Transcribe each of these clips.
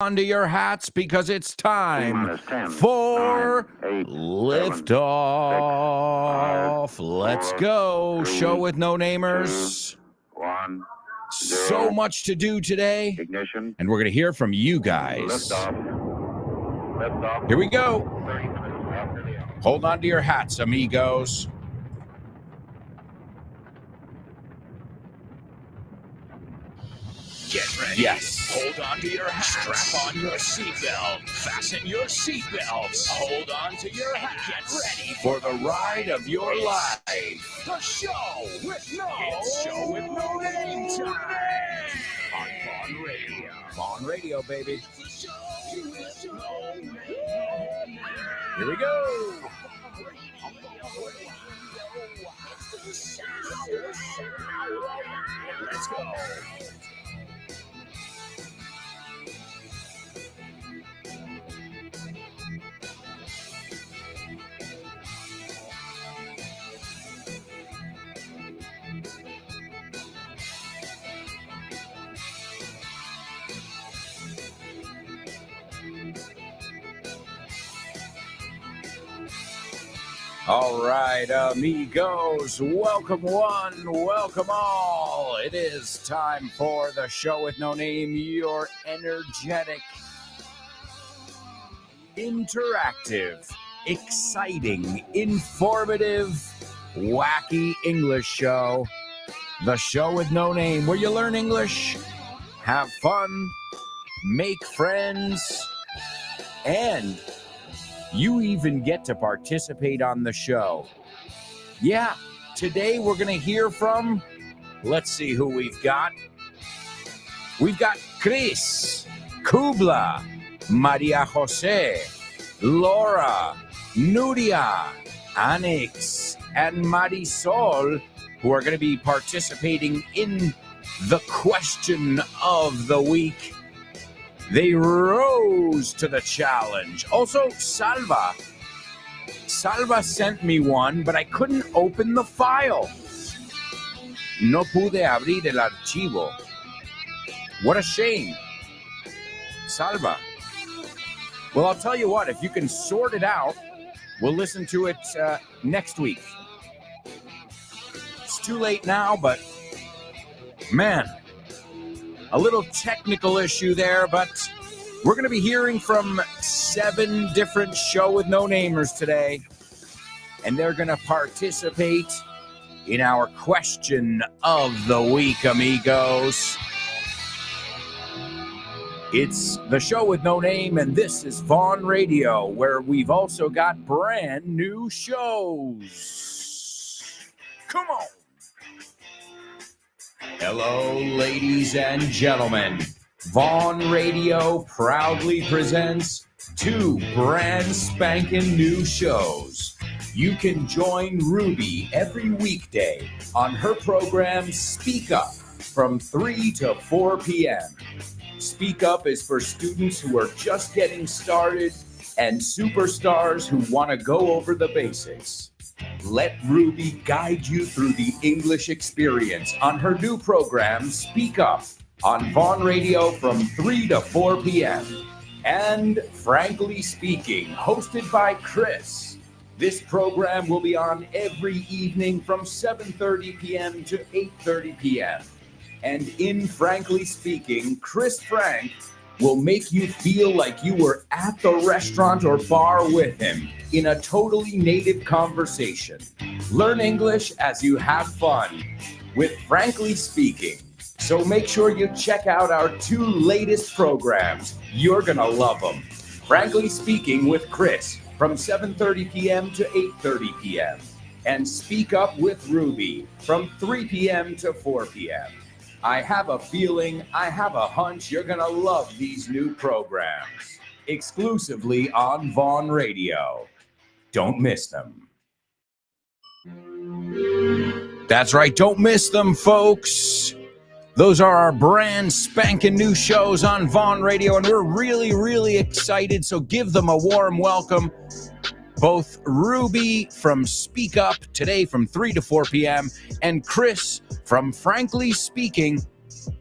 onto your hats because it's time 10, for 9, 8, liftoff. 6, 5, Let's 4, go. 3, Show with no namers. 2, 1, 0. So much to do today, Ignition. and we're going to hear from you guys. Liftoff. Here we go. 30 minutes after the hour. Hold on to your hats, amigos. Get ready. Yes. Hold on to your hats. Strap on your seatbelt. Fasten your seatbelts. Hold on to your hats. Get ready For the ride of your life. The show with no name time on Vaughn Radio. On radio, baby. The show with no name. Here we go. Let's go. All right, amigos, welcome one, welcome all. It is time for the show with no name, your energetic, interactive, exciting, informative, wacky English show. The show with no name, where you learn English, have fun, make friends, and you even get to participate on the show. Yeah, today we're going to hear from, let's see who we've got. We've got Chris, Kubla, Maria Jose, Laura, Nuria, Anix, and Marisol, who are going to be participating in the question of the week. They rose to the challenge. Also, Salva sent me one, but I couldn't open the file. No pude abrir el archivo. What a shame. Salva. Well, I'll tell you what, if you can sort it out, we'll listen to it next week. It's too late now, but man, a little technical issue there, but we're going to be hearing from 7 different show with no namers today, and they're going to participate in our question of the week, amigos. It's the show with no name, and this is Vaughn Radio, where we've also got brand new shows. Come on. Hello, ladies and gentlemen. Vaughn Radio proudly presents 2 brand spanking new shows. You can join Ruby every weekday on her program Speak Up from 3 to 4 p.m. Speak Up is for students who are just getting started and superstars who want to go over the basics. Let Ruby guide you through the English experience on her new program, Speak Up, on Vaughn Radio from 3 to 4 p.m. And Frankly Speaking, hosted by Chris. This program will be on every evening from 7:30 p.m. to 8:30 p.m. And in Frankly Speaking, Chris Frank will make you feel like you were at the restaurant or bar with him in a totally native conversation. Learn English as you have fun with Frankly Speaking. So make sure you check out our 2 latest programs. You're going to love them. Frankly Speaking with Chris from 7:30 p.m. to 8:30 p.m. and Speak Up with Ruby from 3 p.m. to 4 p.m. I have a feeling, I have a hunch you're going to love these new programs. Exclusively on Vaughn Radio. Don't miss them. That's right, don't miss them, folks. Those are our brand spanking new shows on Vaughn Radio, and we're really, really excited, so give them a warm welcome. Both Ruby from Speak Up today from 3 to 4 p.m. and Chris from Frankly Speaking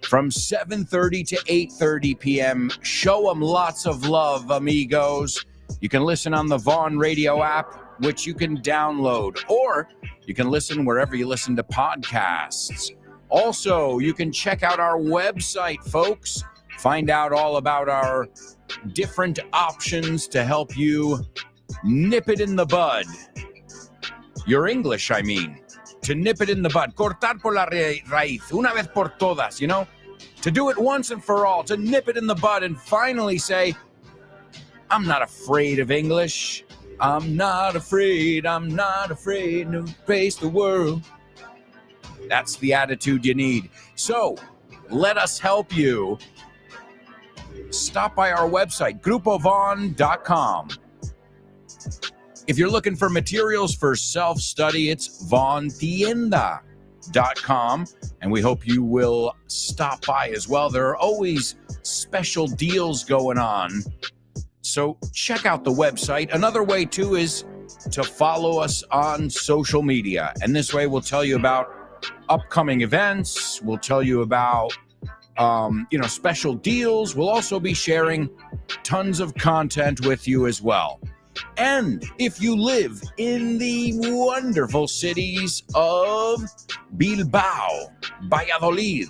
from 7:30 to 8:30 p.m. Show them lots of love, amigos. You can listen on the Vaughn Radio app, which you can download, or you can listen wherever you listen to podcasts. Also, you can check out our website, folks. Find out all about our different options to help you nip it in the bud. Your English, I mean. To nip it in the bud. Cortar por la raíz. Una vez por todas, you know? To do it once and for all. To nip it in the bud and finally say, I'm not afraid of English. I'm not afraid to face the world. That's the attitude you need. So, let us help you. Stop by our website, grupovon.com. If you're looking for materials for self-study, it's vaughntienda.com, and we hope you will stop by as well. There are always special deals going on, so check out the website. Another way, too, is to follow us on social media, and this way we'll tell you about upcoming events. We'll tell you about special deals. We'll also be sharing tons of content with you as well. And if you live in the wonderful cities of Bilbao, Valladolid,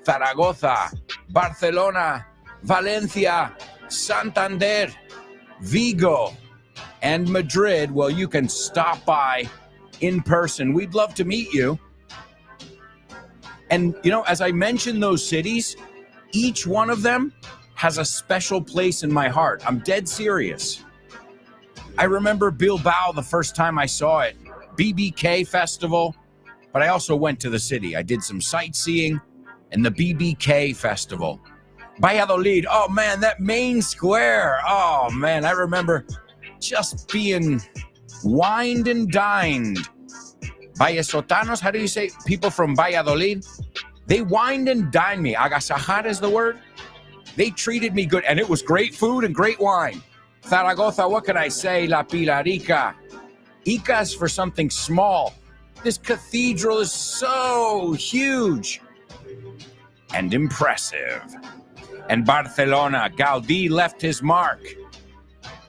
Zaragoza, Barcelona, Valencia, Santander, Vigo, and Madrid, well, you can stop by in person. We'd love to meet you. And, as I mentioned those cities, each one of them has a special place in my heart. I'm dead serious. I remember Bilbao the first time I saw it, BBK Festival, but I also went to the city. I did some sightseeing and the BBK Festival. Valladolid, oh man, that main square. Oh man, I remember just being wined and dined. Vallasotanos, how do you say people from Valladolid? They wined and dined me. Agasajar is the word. They treated me good, and it was great food and great wine. Zaragoza, what can I say? La Pilarica. Ica is for something small. This cathedral is so huge and impressive. And Barcelona, Gaudí left his mark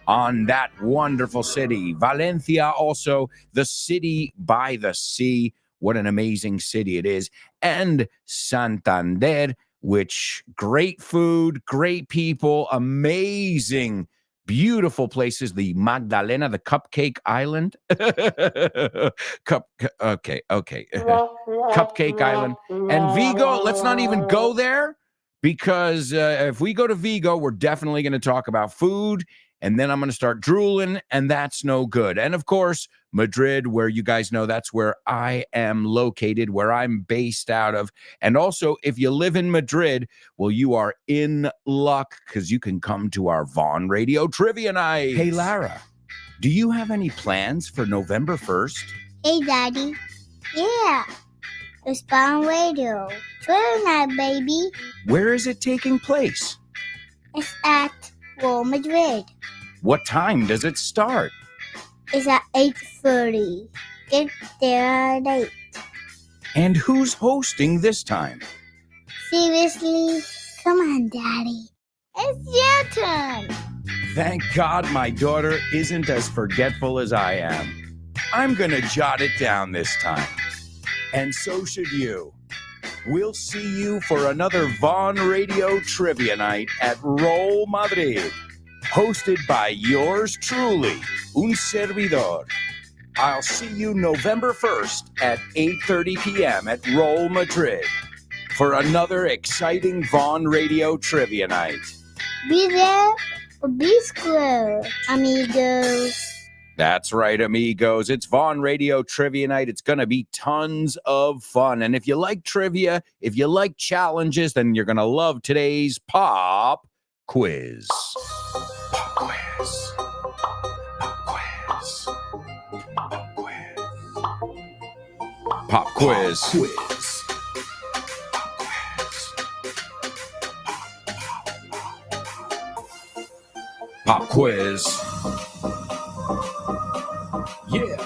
on that wonderful city. Valencia also, the city by the sea. What an amazing city it is. And Santander, which great food, great people, amazing, beautiful places. The Magdalena, the Cupcake Island. Cupcake Island. And Vigo, let's not even go there, because if we go to Vigo, we're definitely going to talk about food, and then I'm going to start drooling, and that's no good. And of course, Madrid, where you guys know that's where I am located, where I'm based out of. And also, if you live in Madrid, well, you are in luck, because you can come to our Vaughn Radio Trivia Night. Hey, Lara, do you have any plans for November 1st? Hey, Daddy. Yeah. It's Vaughn Radio Trivia Night, baby. Where is it taking place? It's at Real Madrid. What time does it start? It's at 8:30. Get there at 8. And who's hosting this time? Seriously? Come on, Daddy. It's your turn. Thank God my daughter isn't as forgetful as I am. I'm going to jot it down this time. And so should you. We'll see you for another Vaughn Radio Trivia Night at Roll Madrid, hosted by yours truly, un servidor. I'll see you November 1st at 8:30 p.m. at Roll Madrid for another exciting Vaughn Radio Trivia Night. Be there or be square, amigos. That's right, amigos. It's Vaughn Radio Trivia Night. It's going to be tons of fun. And if you like trivia, if you like challenges, then you're going to love today's Pop Quiz. Pop Quiz. Pop Quiz. Pop Quiz. Pop Quiz. Pop Quiz. Pop Quiz. Yeah.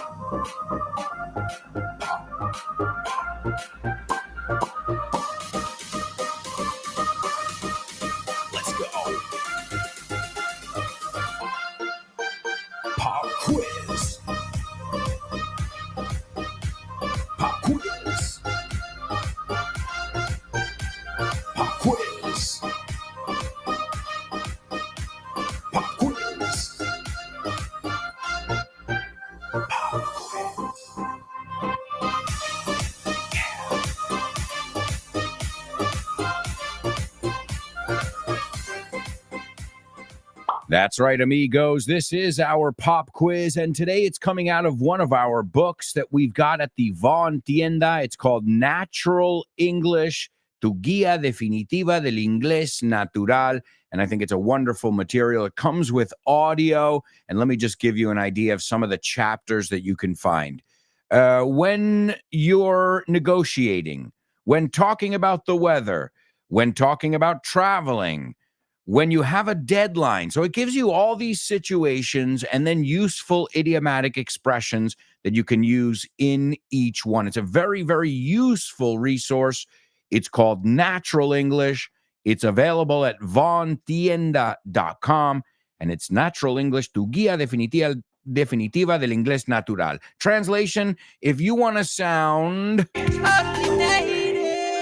That's right, amigos. This is our pop quiz, and today it's coming out of one of our books that we've got at the Von Tienda. It's called Natural English, Tu Guía Definitiva del Inglés Natural, and I think it's a wonderful material. It comes with audio, and let me just give you an idea of some of the chapters that you can find. When you're negotiating, when talking about the weather, when talking about traveling, when you have a deadline. So it gives you all these situations and then useful idiomatic expressions that you can use in each one. It's a very, very useful resource. It's called Natural English. It's available at vontienda.com, and it's Natural English, tu guía definitiva del inglés natural. Translation, if you want to sound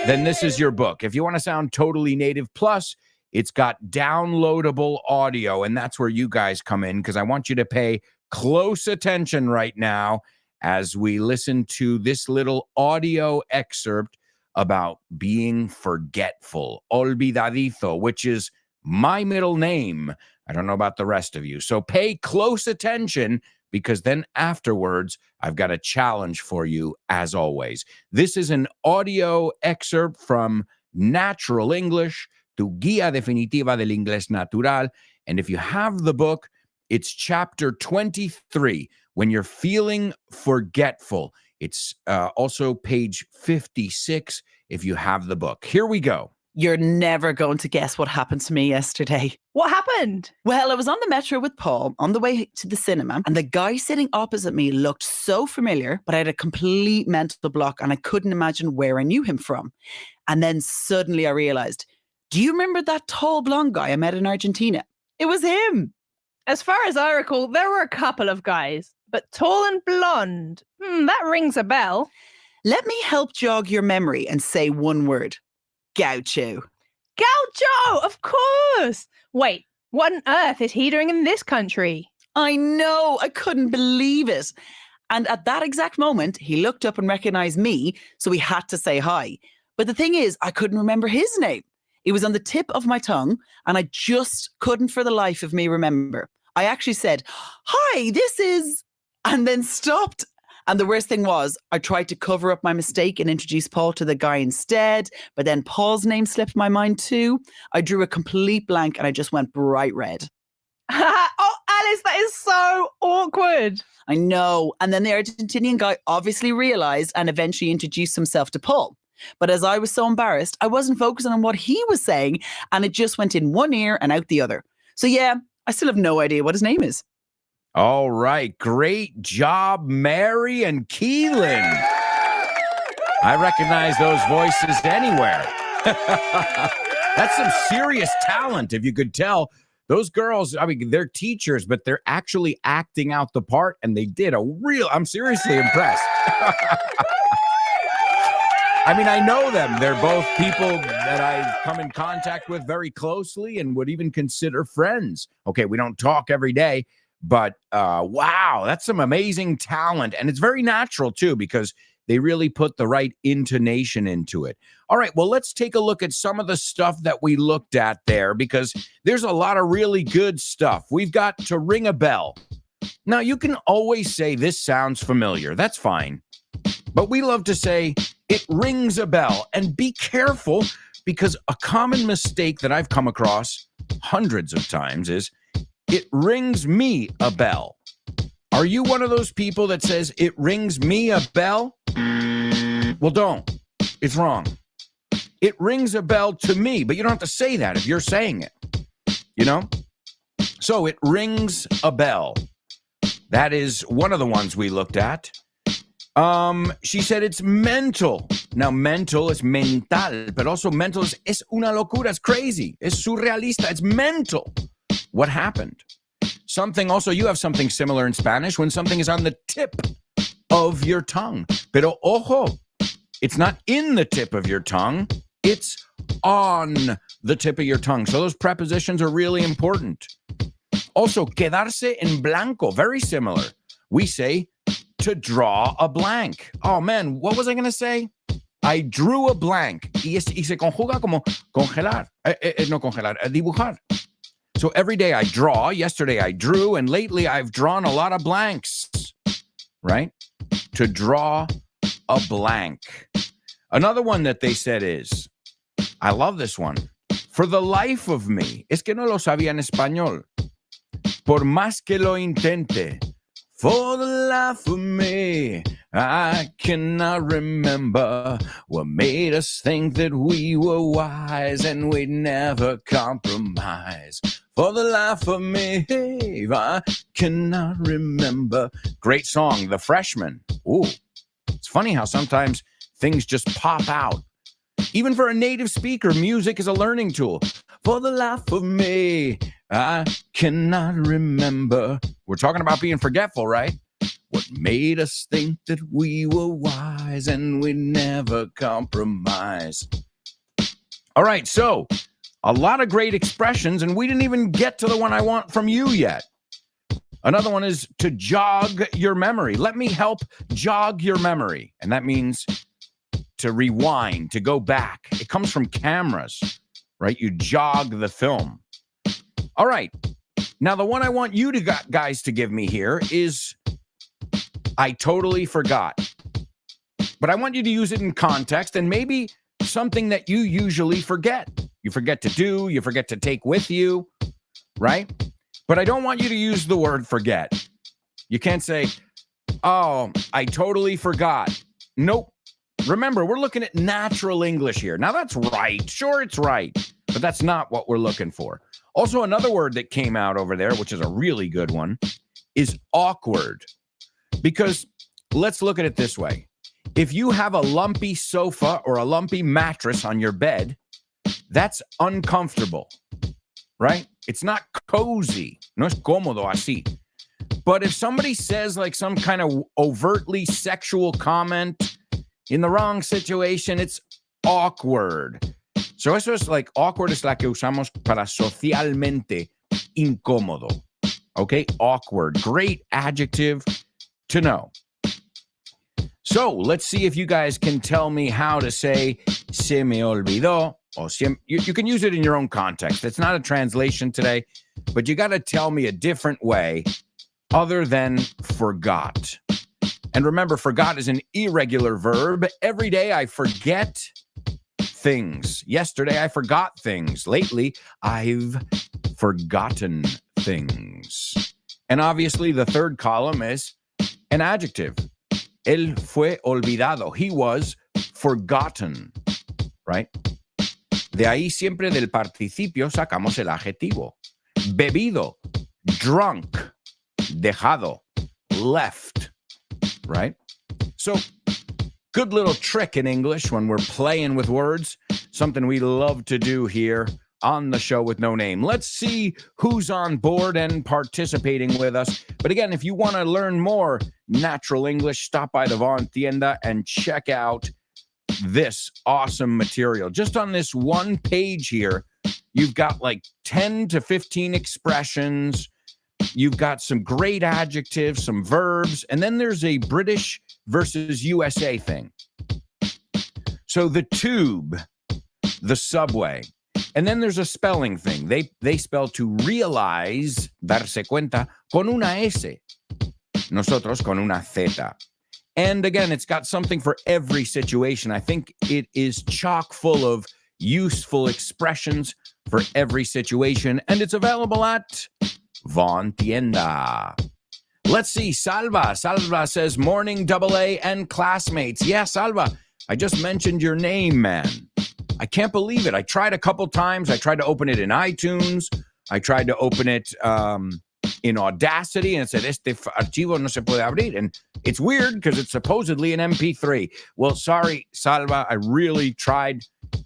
then this is your book. If you want to sound totally native, plus it's got downloadable audio, and that's where you guys come in, because I want you to pay close attention right now as we listen to this little audio excerpt about being forgetful, olvidadizo, which is my middle name. I don't know about the rest of you. So pay close attention, because then afterwards, I've got a challenge for you, as always. This is an audio excerpt from Natural English, Tu Guía Definitiva del Inglés Natural. And if you have the book, it's chapter 23, When You're Feeling Forgetful. It's also page 56 if you have the book. Here we go. You're never going to guess what happened to me yesterday. What happened? Well, I was on the metro with Paul on the way to the cinema, and the guy sitting opposite me looked so familiar, but I had a complete mental block and I couldn't imagine where I knew him from. And then suddenly I realized, do you remember that tall blonde guy I met in Argentina? It was him. As far as I recall, there were a couple of guys, but tall and blonde. That rings a bell. Let me help jog your memory and say one word. Gaucho. Gaucho, of course. Wait, what on earth is he doing in this country? I know, I couldn't believe it. And at that exact moment, he looked up and recognized me, so he had to say hi. But the thing is, I couldn't remember his name. It was on the tip of my tongue, and I just couldn't for the life of me remember. I actually said, hi, this is, and then stopped. And the worst thing was, I tried to cover up my mistake and introduce Paul to the guy instead, but then Paul's name slipped my mind too. I drew a complete blank and I just went bright red. Oh, Alice, that is so awkward. I know. And then the Argentinian guy obviously realized and eventually introduced himself to Paul. But as I was so embarrassed, I wasn't focusing on what he was saying, and it just went in one ear and out the other. So yeah, I still have no idea what his name is. All right. Great job, Mary and Keelan. I recognize those voices anywhere. That's some serious talent, if you could tell. Those girls, I mean, they're teachers, but they're actually acting out the part, and they did I'm seriously impressed. I mean, I know them. They're both people that I come in contact with very closely and would even consider friends. Okay, we don't talk every day, but wow, that's some amazing talent. And it's very natural, too, because they really put the right intonation into it. All right, well, let's take a look at some of the stuff that we looked at there, because there's a lot of really good stuff. We've got to ring a bell. Now, you can always say this sounds familiar. That's fine. But we love to say it rings a bell. And be careful, because a common mistake that I've come across hundreds of times is it rings me a bell. Are you one of those people that says it rings me a bell? Well, don't. It's wrong. It rings a bell to me, but you don't have to say that if you're saying it, you know? So it rings a bell. That is one of the ones we looked at. She said it's mental. Now, mental is mental, but also mental es una locura. It's crazy. Es surrealista. It's mental. What happened? Something also, you have something similar in Spanish when something is on the tip of your tongue. Pero ojo, it's not in the tip of your tongue. It's on the tip of your tongue. So those prepositions are really important. Also, quedarse en blanco, very similar. We say to draw a blank. Oh man, what was I going to say? I drew a blank. Y se conjuga como congelar. No congelar, dibujar. So every day I draw. Yesterday I drew, and lately I've drawn a lot of blanks, right? To draw a blank. Another one that they said is, I love this one. For the life of me. Es que no lo sabía en español. Por más que lo intente. For the life of me, I cannot remember what made us think that we were wise and we'd never compromise. For the life of me, I cannot remember. Great song, The Freshman. Ooh, it's funny how sometimes things just pop out. Even for a native speaker, music is a learning tool. For the life of me, I cannot remember. We're talking about being forgetful, right? What made us think that we were wise and we never compromise. All right, so a lot of great expressions, and we didn't even get to the one I want from you yet. Another one is to jog your memory. Let me help jog your memory. And that means to rewind, to go back. It comes from cameras, right? You jog the film. All right. Now, the one I want you to guys to give me here is I totally forgot. But I want you to use it in context and maybe something that you usually forget. You forget to do, you forget to take with you, right? But I don't want you to use the word forget. You can't say, oh, I totally forgot. Nope. Remember, we're looking at natural English here. Now, that's right. Sure, it's right. But that's not what we're looking for. Also, another word that came out over there, which is a really good one, is awkward. Because let's look at it this way. If you have a lumpy sofa or a lumpy mattress on your bed, that's uncomfortable, right? It's not cozy. No es cómodo así. But if somebody says like some kind of overtly sexual comment in the wrong situation, it's awkward. So eso es like awkward es la que usamos para socialmente incómodo. Okay, awkward. Great adjective to know. So let's see if you guys can tell me how to say se me olvidó. Or you can use it in your own context. It's not a translation today, but you got to tell me a different way other than forgot. And remember, forgot is an irregular verb. Every day I forget things. Yesterday I forgot things. Lately I've forgotten things. And obviously the third column is an adjective. Él fue olvidado. He was forgotten, right? De ahí siempre del participio sacamos el adjetivo. Bebido, drunk, dejado, left, right? So, good little trick in English when we're playing with words. Something we love to do here on the show with no name. Let's see who's on board and participating with us. But again, if you want to learn more natural English, stop by the Von Tienda and check out this awesome material. Just on this one page here, you've got like 10 to 15 expressions. You've got some great adjectives, some verbs, and then there's a British versus USA thing. So the tube, the subway, and then there's a spelling thing. They spell to realize, darse cuenta, con una S. Nosotros con una Z. And again, it's got something for every situation. I think it is chock full of useful expressions for every situation, and it's available at Von Tienda. Let's see, Salva. Salva says, morning, AA, and classmates. Yeah, Salva, I just mentioned your name, man. I can't believe it. I tried a couple times. I tried to open it in iTunes. I tried to open it in Audacity, and it said, este archivo no se puede abrir. And it's weird because it's supposedly an MP3. Well, sorry, Salva. I really tried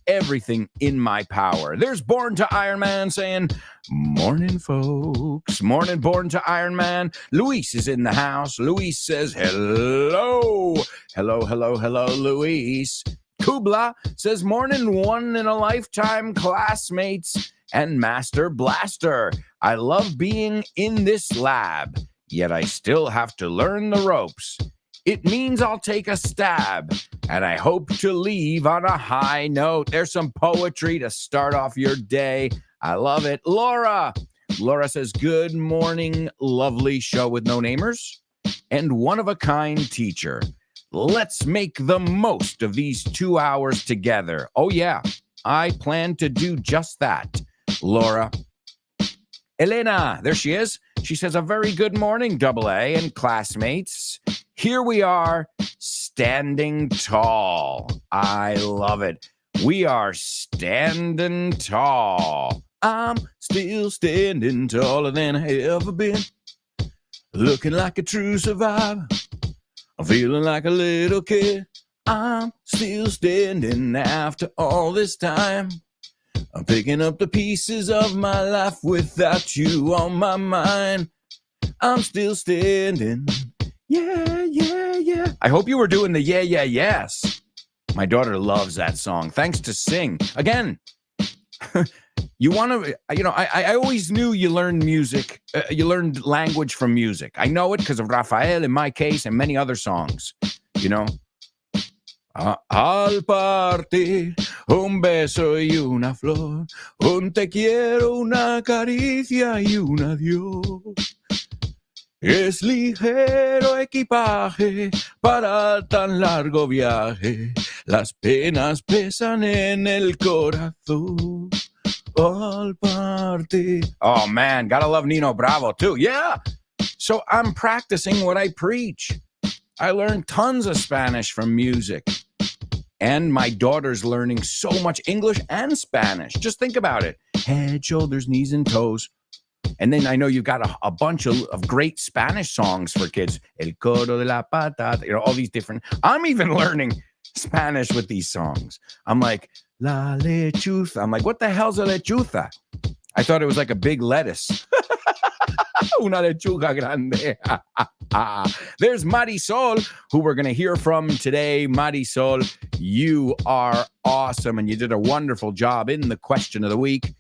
everything in my power. There's Born to Iron Man saying, morning, folks. Morning, Born to Iron Man. Luis is in the house. Luis says, hello. Hello, hello, hello, Luis. Kubla says, morning, one in a lifetime classmates and Master Blaster. I love being in this lab, yet I still have to learn the ropes. It means I'll take a stab, and I hope to leave on a high note. There's some poetry to start off your day. I love it. Laura, Laura says, good morning, lovely show with no namers and one-of-a-kind teacher. Let's make the most of these 2 hours together. Oh, yeah, I plan to do just that, Laura. Elena, there she is. She says, a very good morning, Double A and classmates. Here we are, standing tall. I love it. We are standing tall. I'm still standing taller than I ever been. Looking like a true survivor. I'm feeling like a little kid. I'm still standing after all this time. I'm picking up the pieces of my life without you on my mind. I'm still standing. Yeah, yeah, yeah. I hope you were doing the yeah, yeah, yes. My daughter loves that song. Thanks to Sing. Again, you want to, I always knew you learned music. You learned language from music. I know it because of Rafael in my case and many other songs, you know. Al partir, un beso y una flor, un te quiero, una caricia y un adiós. Es ligero equipaje para tan largo viaje. Las penas pesan en el corazón. Al partir. Oh man, gotta love Nino Bravo too. Yeah. So I'm practicing what I preach. I learned tons of Spanish from music. And my daughter's learning so much English and Spanish. Just think about it. Head, shoulders, knees, and toes. And then I know you've got a bunch of great Spanish songs for kids. El coro de la patata, all these different. I'm even learning Spanish with these songs. I'm like, la lechuza. I'm like, what the hell's a lechuza? I thought it was like a big lettuce. Una lechuga grande. There's Marisol, who we're going to hear from today. Marisol, you are awesome, and you did a wonderful job in the question of the week.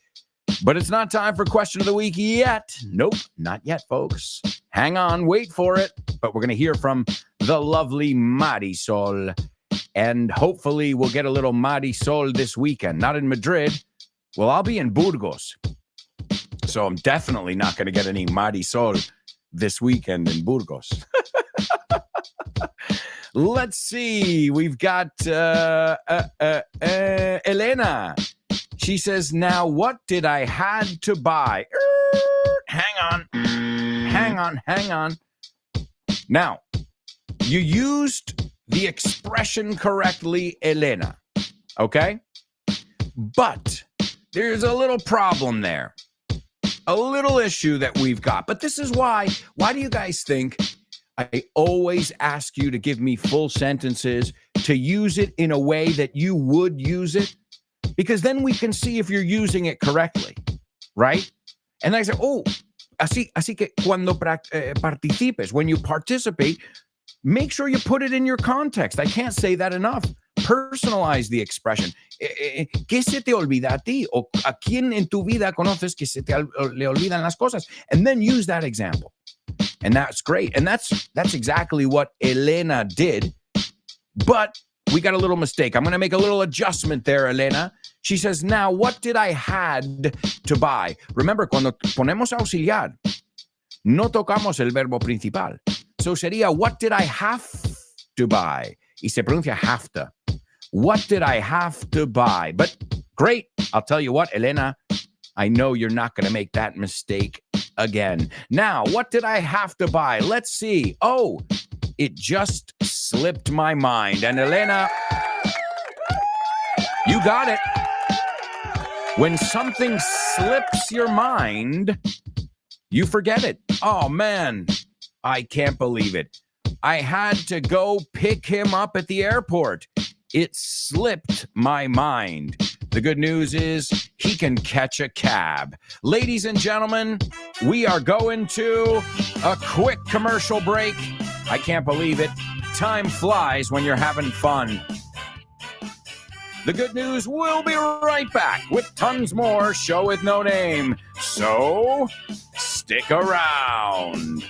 But it's not time for question of the week yet. Nope, not yet, folks. Hang on, wait for it. But we're going to hear from the lovely Marisol. And hopefully we'll get a little Marisol this weekend. Not in Madrid. Well, I'll be in Burgos. So I'm definitely not going to get any Marisol this weekend in Burgos. Let's see. We've got Elena. She says, now what did I had to buy? Hang on. Now, you used the expression correctly, Elena. Okay? But there's a little problem there. A little issue that we've got. But this is why. Why do you guys think I always ask you to give me full sentences, to use it in a way that you would use it? Because then we can see if you're using it correctly, right? And I say, así que cuando participes, when you participate, make sure you put it in your context. I can't say that enough. Personalize the expression. ¿Qué se te olvida a ti? ¿O a quién en tu vida conoces que se te le olvidan las cosas? And then use that example. And that's great. And that's exactly what Elena did. But we got a little mistake. I'm going to make a little adjustment there, Elena. She says, now, what did I had to buy? Remember, cuando ponemos auxiliar, no tocamos el verbo principal. So sería, what did I have to buy? Y se pronuncia have to. What did I have to buy? But great. I'll tell you what, Elena, I know you're not going to make that mistake again. Now, what did I have to buy? Let's see. Oh, it just slipped my mind. And Elena, you got it. When something slips your mind, you forget it. Oh, man, I can't believe it. I had to go pick him up at the airport. It slipped my mind. The good news is he can catch a cab. Ladies and gentlemen, we are going to a quick commercial break. I can't believe it. Time flies when you're having fun. The good news, we'll be right back with tons more Show with No Name. So, stick around.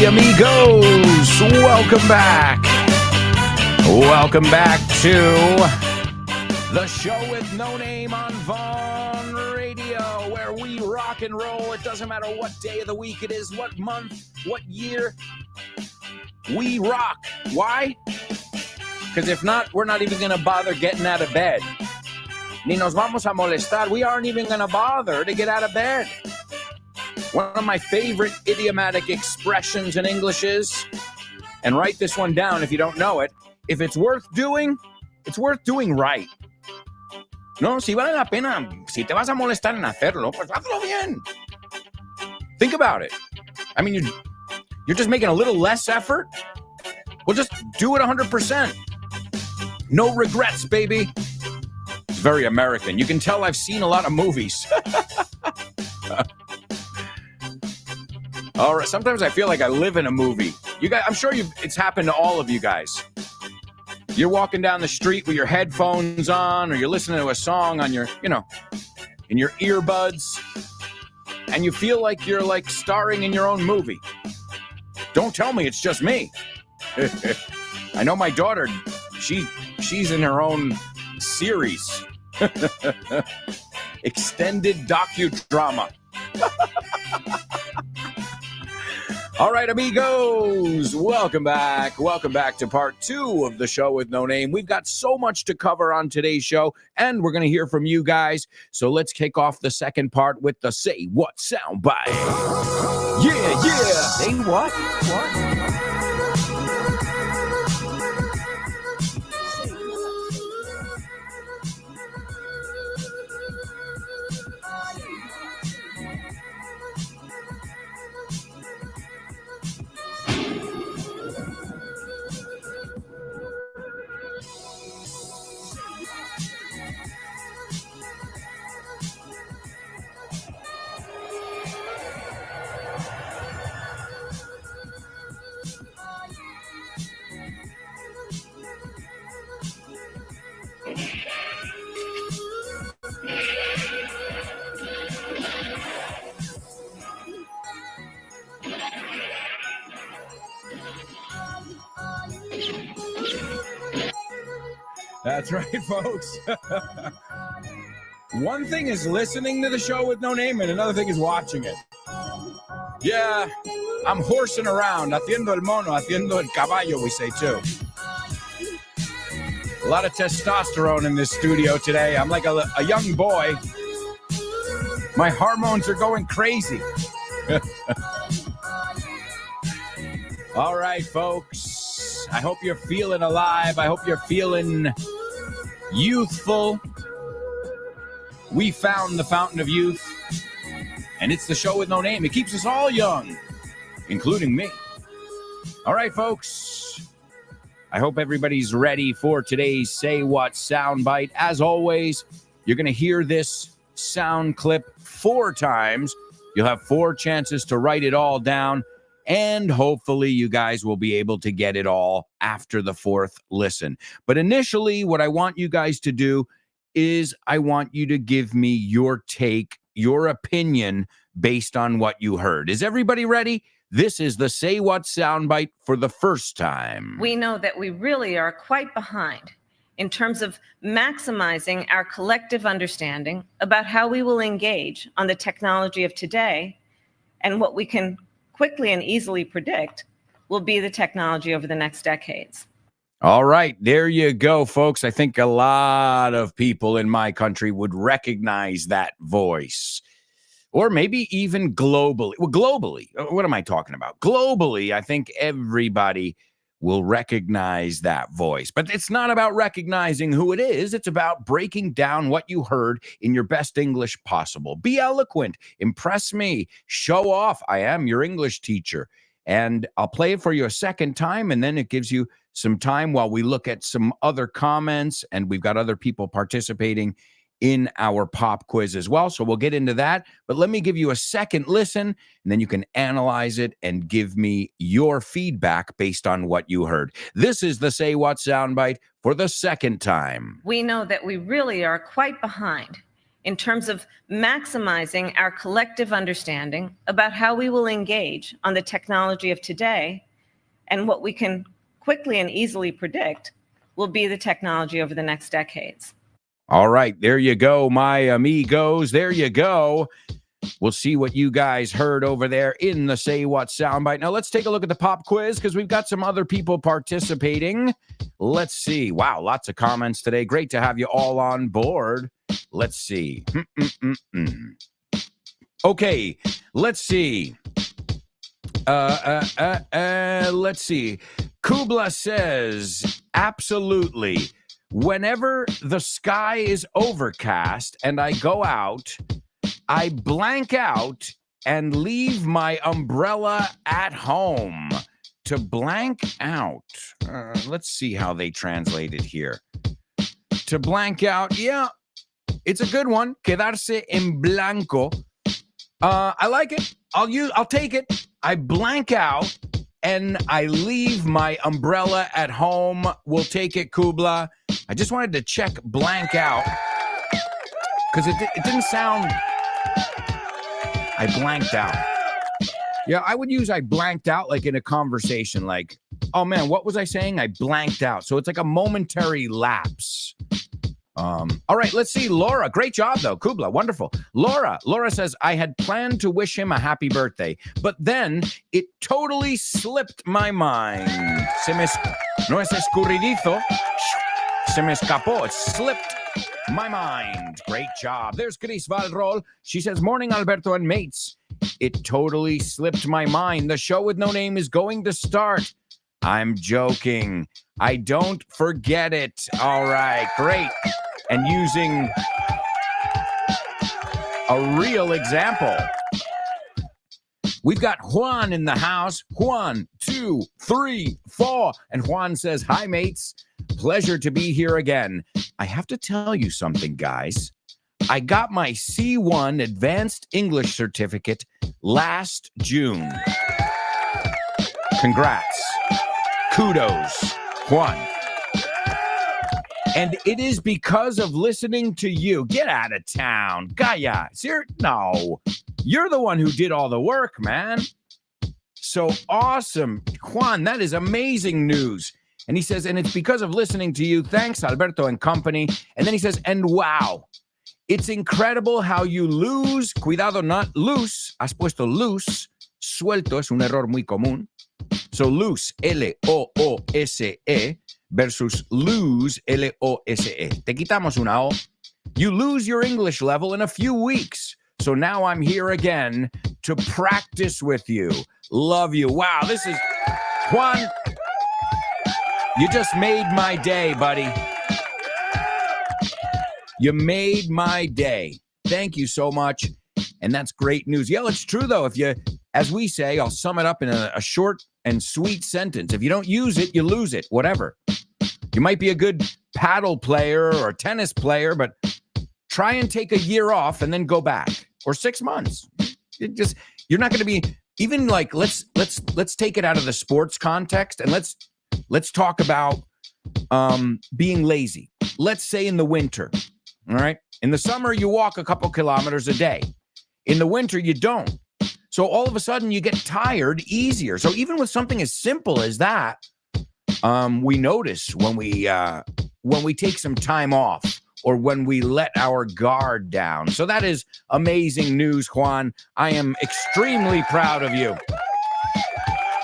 amigos. Welcome back. Welcome back to the show with no name on Vaughn Radio, where we rock and roll. It doesn't matter what day of the week it is, what month, what year. We rock. Why? Because if not, we're not even going to bother getting out of bed. Ni nos vamos a molestar. We aren't even going to bother to get out of bed. One of my favorite idiomatic expressions in English is, and write this one down if you don't know it, if it's worth doing right. No, si vale la pena, si te vas a molestar en hacerlo, pues hazlo bien. Think about it. I mean, you're just making a little less effort. Well, just do it 100%. No regrets, baby. It's very American. You can tell I've seen a lot of movies. All right. Sometimes I feel like I live in a movie. You guys, I'm sure it's happened to all of you guys. You're walking down the street with your headphones on, or you're listening to a song on your, in your earbuds, and you feel like you're like starring in your own movie. Don't tell me it's just me. I know my daughter, she's in her own series. Extended docudrama. All right, amigos, welcome back. Welcome back to part 2 of the show with no name. We've got so much to cover on today's show, and we're going to hear from you guys. So let's kick off the second part with the Say What soundbite. Yeah. Say what? That's right, folks. One thing is listening to the show with no name, and another thing is watching it. Yeah, I'm horsing around, haciendo el mono, haciendo el caballo, we say too. A lot of testosterone in this studio today. I'm like a young boy. My hormones are going crazy. All right, folks. I hope you're feeling alive. I hope you're feeling youthful. We found the fountain of youth, and it's the show with no name. It keeps us all young, including me. All right, folks. I hope everybody's ready for today's Say What soundbite. As always, you're going to hear this sound clip 4 times. You'll have 4 chances to write it all down, and hopefully you guys will be able to get it all after the 4th listen. But initially, what I want you guys to do is I want you to give me your take, your opinion based on what you heard. Is everybody ready? This is the Say What soundbite for the first time. We know that we really are quite behind in terms of maximizing our collective understanding about how we will engage on the technology of today, and what we can quickly and easily predict will be the technology over the next decades. All right, there you go, folks. I think a lot of people in my country would recognize that voice. Or maybe even globally. Well, globally, what am I talking about? Globally, I think everybody will recognize that voice. But it's not about recognizing who it is. It's about breaking down what you heard in your best English possible. Be eloquent. Impress me. Show off. I am your English teacher. And I'll play it for you a second time, and then it gives you some time while we look at some other comments, and we've got other people participating in our pop quiz as well. So we'll get into that. But let me give you a second listen, and then you can analyze it and give me your feedback based on what you heard. This is the Say What soundbite for the second time. We know that we really are quite behind in terms of maximizing our collective understanding about how we will engage on the technology of today and what we can quickly and easily predict will be the technology over the next decades. All right, there you go, my amigos. There you go. We'll see what you guys heard over there in the Say What soundbite. Now, let's take a look at the pop quiz because we've got some other people participating. Let's see. Wow, lots of comments today. Great to have you all on board. Let's see. Okay, let's see. Let's see. Kubla says, absolutely. Whenever the sky is overcast and I go out, I blank out and leave my umbrella at home. To blank out. Let's see how they translate it here. To blank out, yeah, it's a good one. Quedarse en blanco. I like it. I'll take it. I blank out and I leave my umbrella at home. We'll take it, Kubla. I just wanted to check blank out because it didn't sound. I blanked out. Yeah, I would use I blanked out like in a conversation, like, oh man, what was I saying? I blanked out. So it's like a momentary lapse. All right, let's see. Laura, great job though. Kubla, wonderful. Laura says, I had planned to wish him a happy birthday, but then it totally slipped my mind. No es escurridizo. Se me escapó. It slipped my mind. Great job. There's Chris Valrol. She says, morning, Alberto and mates. It totally slipped my mind. The show with no name is going to start. I'm joking. I don't forget it. All right, great. And using a real example. We've got Juan in the house. Juan, 2, 3, 4. And Juan says, hi, mates. Pleasure to be here again. I have to tell you something, guys. I got my C1 Advanced English Certificate last June. Congrats. Kudos, Juan. And it is because of listening to you. Get out of town. Gaia. No. You're the one who did all the work, man. So awesome. Juan, that is amazing news. And he says, and it's because of listening to you. Thanks, Alberto and company. And then he says, and wow, it's incredible how you lose. Cuidado, not loose. Has puesto loose. Suelto es un error muy común. So loose, L-O-O-S-E, versus lose, L-O-S-E. Te quitamos una O. You lose your English level in a few weeks. So now I'm here again to practice with you. Love you. Wow, this is, Juan, you just made my day, buddy. You made my day. Thank you so much. And that's great news. Yeah, it's true, though. If you, as we say, I'll sum it up in a short and sweet sentence. If you don't use it, you lose it, whatever. You might be a good paddle player or a tennis player, but try and take a year off and then go back, or 6 months. You're not going to be, even like, let's take it out of the sports context and let's talk about being lazy. Let's say in the winter, all right? In the summer, you walk a couple kilometers a day. In the winter, you don't. So all of a sudden, you get tired easier. So even with something as simple as that, we notice when we take some time off or when we let our guard down. So that is amazing news, Juan. I am extremely proud of you.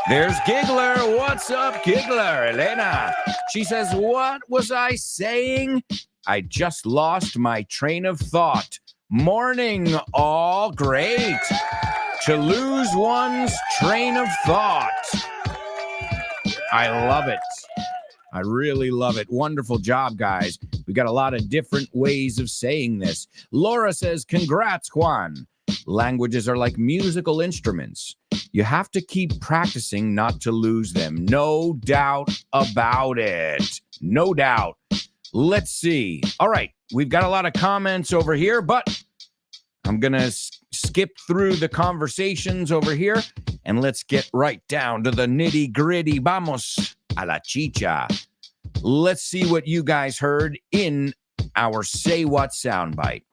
There's Giggler. What's up, Giggler? Elena. She says, what was I saying? I just lost my train of thought. Morning, all. Great. To lose one's train of thought. I love it. I really love it. Wonderful job, guys. We got a lot of different ways of saying this. Laura says, congrats, Juan. Languages are like musical instruments. You have to keep practicing not to lose them. No doubt about it. No doubt. Let's see. All right. We've got a lot of comments over here, but I'm going to skip through the conversations over here and let's get right down to the nitty gritty. Vamos a la chicha. Let's see what you guys heard in our Say What soundbite.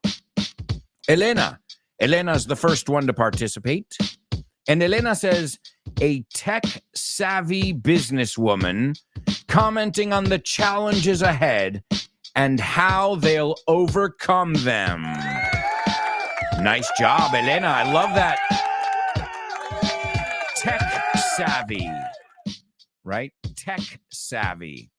Elena. Elena's the first one to participate. And Elena says, a tech-savvy businesswoman commenting on the challenges ahead and how they'll overcome them. Nice job, Elena. I love that. Tech-savvy, right? Tech-savvy.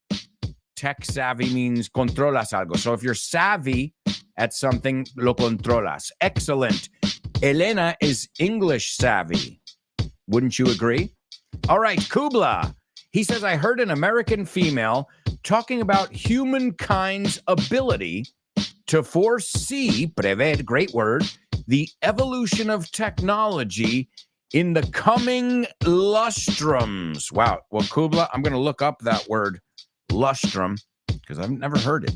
Tech-savvy means controlas algo. So if you're savvy at something, lo controlas. Excellent. Elena is English savvy. Wouldn't you agree? All right, Kubla. He says, I heard an American female talking about humankind's ability to foresee, prever, great word, the evolution of technology in the coming lustrums. Wow. Well, Kubla, I'm going to look up that word lustrum because I've never heard it.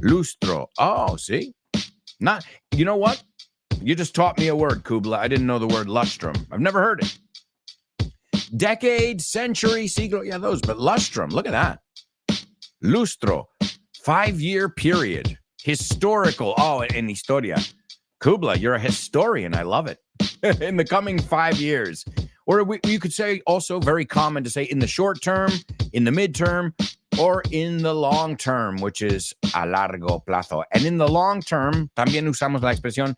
Lustro. Oh, see? Not, you know what? You just taught me a word, Kubla. I didn't know the word lustrum. I've never heard it. Decade, century, siglo. Yeah, those. But lustrum, look at that. Lustro. 5-year period. Historical. Oh, in historia. Kubla, you're a historian. I love it. In the coming 5 years. Or you could say also very common to say in the short term, in the midterm, or in the long term, which is a largo plazo. And in the long term, también usamos la expresión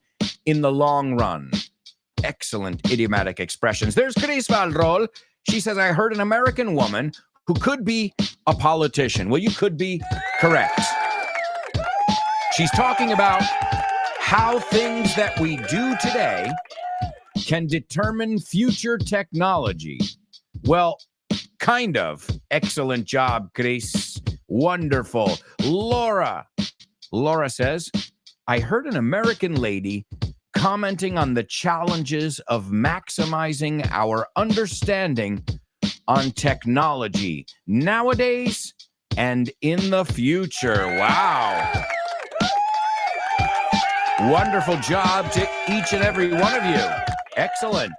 in the long run. Excellent idiomatic expressions. There's Chris Valrol. She says, I heard an American woman who could be a politician. Well, you could be correct. She's talking about how things that we do today can determine future technology. Well, kind of. Excellent job, Chris. Wonderful. Laura. Laura says, I heard an American lady commenting on the challenges of maximizing our understanding on technology nowadays and in the future. Wow. Wonderful job to each and every one of you. Excellent.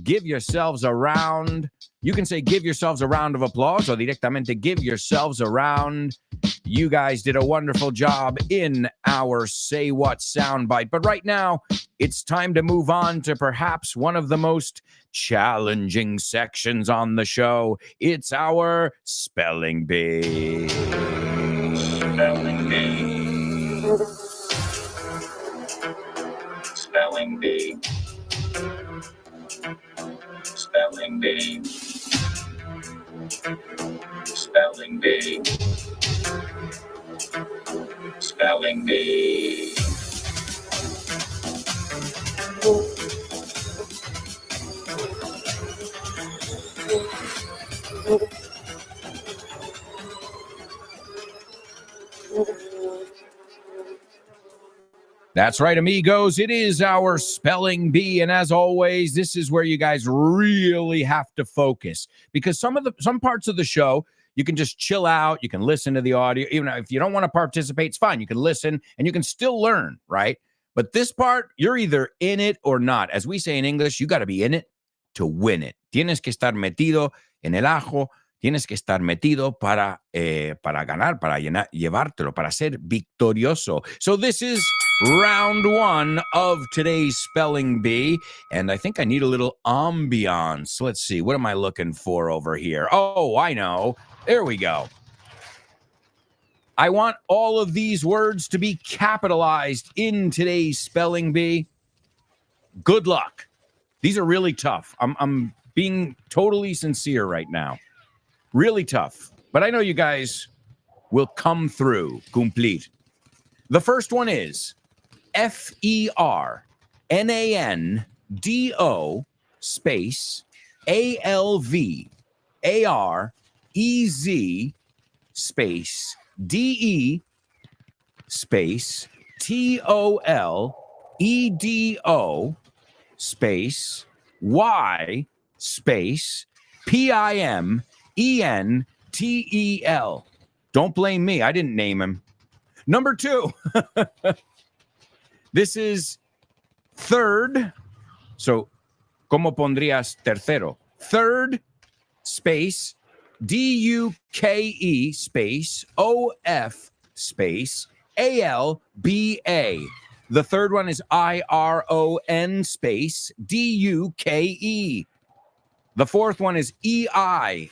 Give yourselves a round. You can say give yourselves a round of applause or directamente give yourselves a round. You guys did a wonderful job in our Say What soundbite. But right now, it's time to move on to perhaps one of the most challenging sections on the show. It's our Spelling Bee. Spelling Bee. Spelling Bee. Spelling Bee. Spelling Bee. Spelling Bee. That's right, amigos. It is our Spelling Bee. And as always, this is where you guys really have to focus because some parts of the show, you can just chill out. You can listen to the audio. Even if you don't want to participate, it's fine. You can listen and you can still learn, right? But this part, you're either in it or not. As we say in English, you got to be in it to win it. Tienes que estar metido en el ajo. Tienes que estar metido para ganar, para llevártelo, para ser victorioso. So this is round one of today's Spelling Bee. And I think I need a little ambiance. Let's see. What am I looking for over here? Oh, I know. There we go. I want all of these words to be capitalized in today's Spelling Bee. Good luck. These are really tough. I'm being totally sincere right now. Really tough. But I know you guys will come through. Cumplir. The first one is FERNANDO space ALVAREZ space DE space TOLEDO space Y space PIMENTEL. Don't blame me. I didn't name him. Number two. This is third. So, ¿cómo pondrías tercero? Third space DUKE space OF space ALBA. The third one is IRON space DUKE. The fourth one is EIGHTY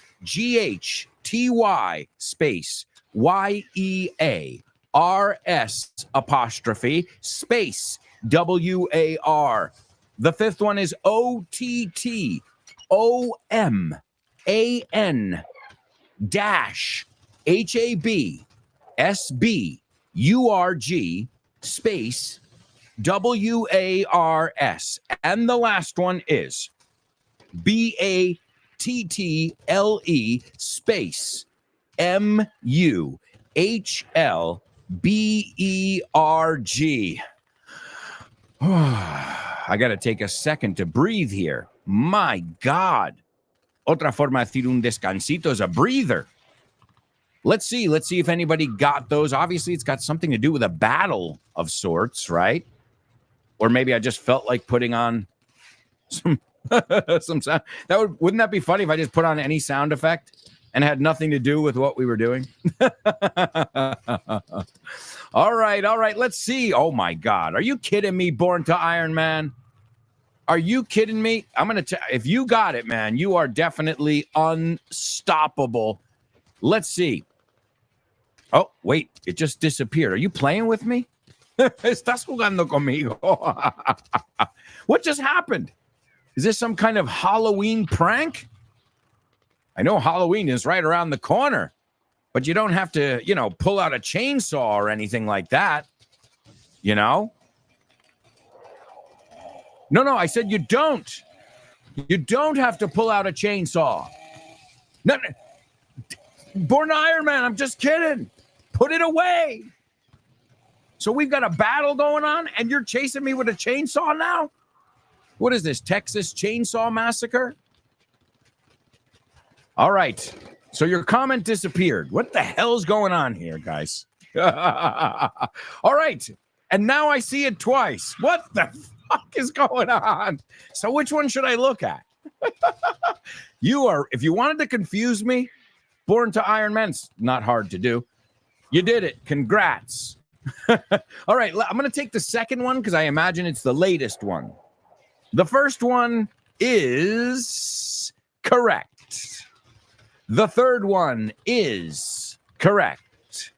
space YEARS apostrophe space WAR. The fifth one is OTTOMAN dash HABSBURG space WARS. And the last one is BATTLE space MUHLBERG. I got to take a second to breathe here. My God. Otra forma de decir un descansito is a breather. Let's see if anybody got those. Obviously, it's got something to do with a battle of sorts, right? Or maybe I just felt like putting on some sound. Wouldn't that be funny if I just put on any sound effect and had nothing to do with what we were doing? All right. Let's see. Oh my God. Are you kidding me, Born to Iron Man? Are you kidding me? I'm going to if you got it, man, you are definitely unstoppable. Let's see. Oh, wait, it just disappeared. Are you playing with me? Estás jugando conmigo. What just happened? Is this some kind of Halloween prank? I know Halloween is right around the corner, but you don't have to, pull out a chainsaw or anything like that. No, I said you don't. You don't have to pull out a chainsaw. No, Born Iron Man, I'm just kidding. Put it away. So we've got a battle going on, and you're chasing me with a chainsaw now? What is this, Texas Chainsaw Massacre? All right. So your comment disappeared. What the hell's going on here, guys? All right. And now I see it twice. What the fuck is going on? So which one should I look at? If you wanted to confuse me, Born to Iron Man's not hard to do. You did it. Congrats. All right. I'm going to take the second one because I imagine it's the latest one. The first one is correct. The third one is correct.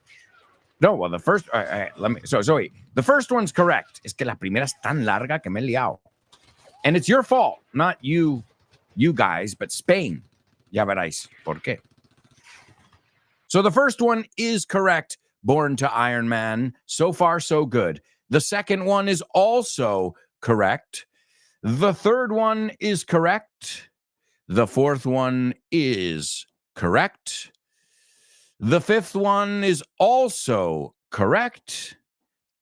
No, well, the first, wait. The first one's correct. Es que la primera es tan larga que me he liado. And it's your fault, not you guys, but Spain. Ya veréis por qué. So the first one is correct, Born to Iron Man. So far, so good. The second one is also correct. The third one is correct. The fourth one is correct. The fifth one is also correct.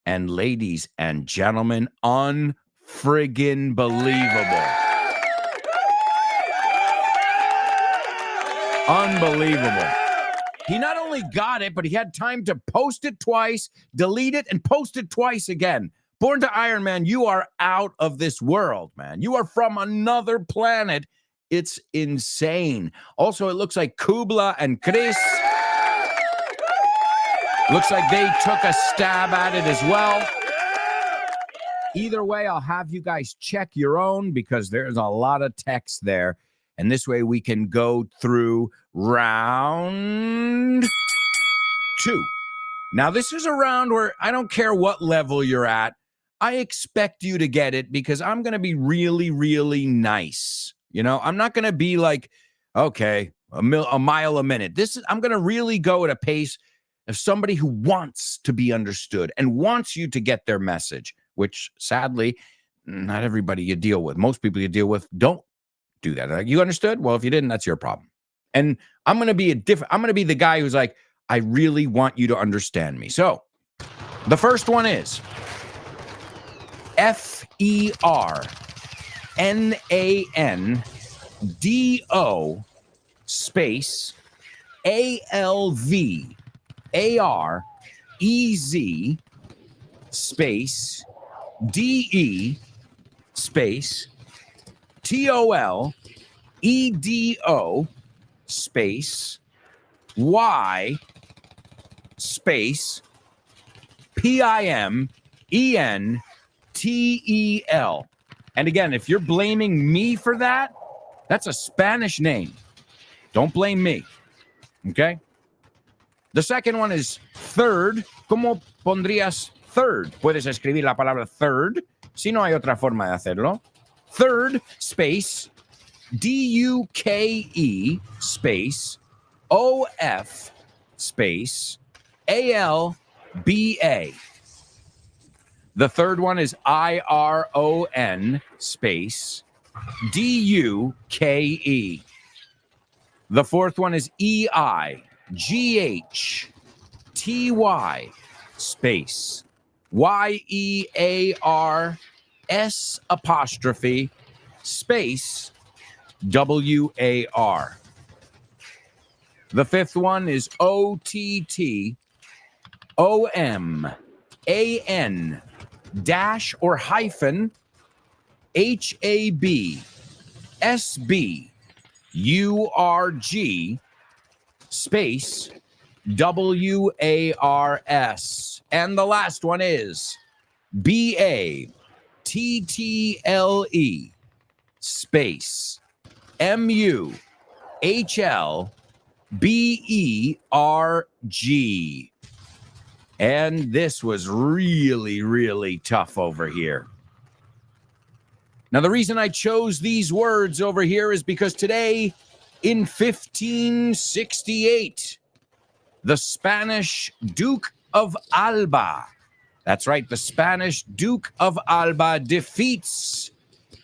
And ladies and gentlemen, unfriggin' believable. Unbelievable. He not only got it, but he had time to post it twice, delete it, and post it twice again. Born to Iron Man, you are out of this world, man. You are from another planet. It's insane. Also, it looks like Kubla and Chris. Looks like they took a stab at it as well. Either way, I'll have you guys check your own because there's a lot of text there. And this way we can go through round 2. Now, this is a round where I don't care what level you're at. I expect you to get it because I'm going to be really, really nice. I'm not going to be like, okay, a mile a minute. I'm going to really go at a pace of somebody who wants to be understood and wants you to get their message, which sadly, not everybody you deal with. Most people you deal with don't do that. You understood? Well, if you didn't, that's your problem. And I'm going to be the guy who's like, I really want you to understand me. So the first one is FERNANDO space ALVAREZ space DE space TOLEDO space Y space PIMENT T-E-L. And again, if you're blaming me for that, that's a Spanish name. Don't blame me. Okay? The second one is third. ¿Cómo pondrías third? Puedes escribir la palabra third, si no hay otra forma de hacerlo. Third, space, D-U-K-E, space, O-F, space, A-L-B-A. The third one is I-R-O-N, space, D-U-K-E. The fourth one is E-I-G-H-T-Y, space, Y-E-A-R-S apostrophe, space, W-A-R. The fifth one is O-T-T-O-M-A-N dash or hyphen H-A-B-S-B-U-R-G space W-A-R-S. And the last one is B-A-T-T-L-E space M-U-H-L-B-E-R-G. And this was really, really tough over here. Now, the reason I chose these words over here is because today, in 1568, the Spanish Duke of Alba, that's right, the Spanish Duke of Alba defeats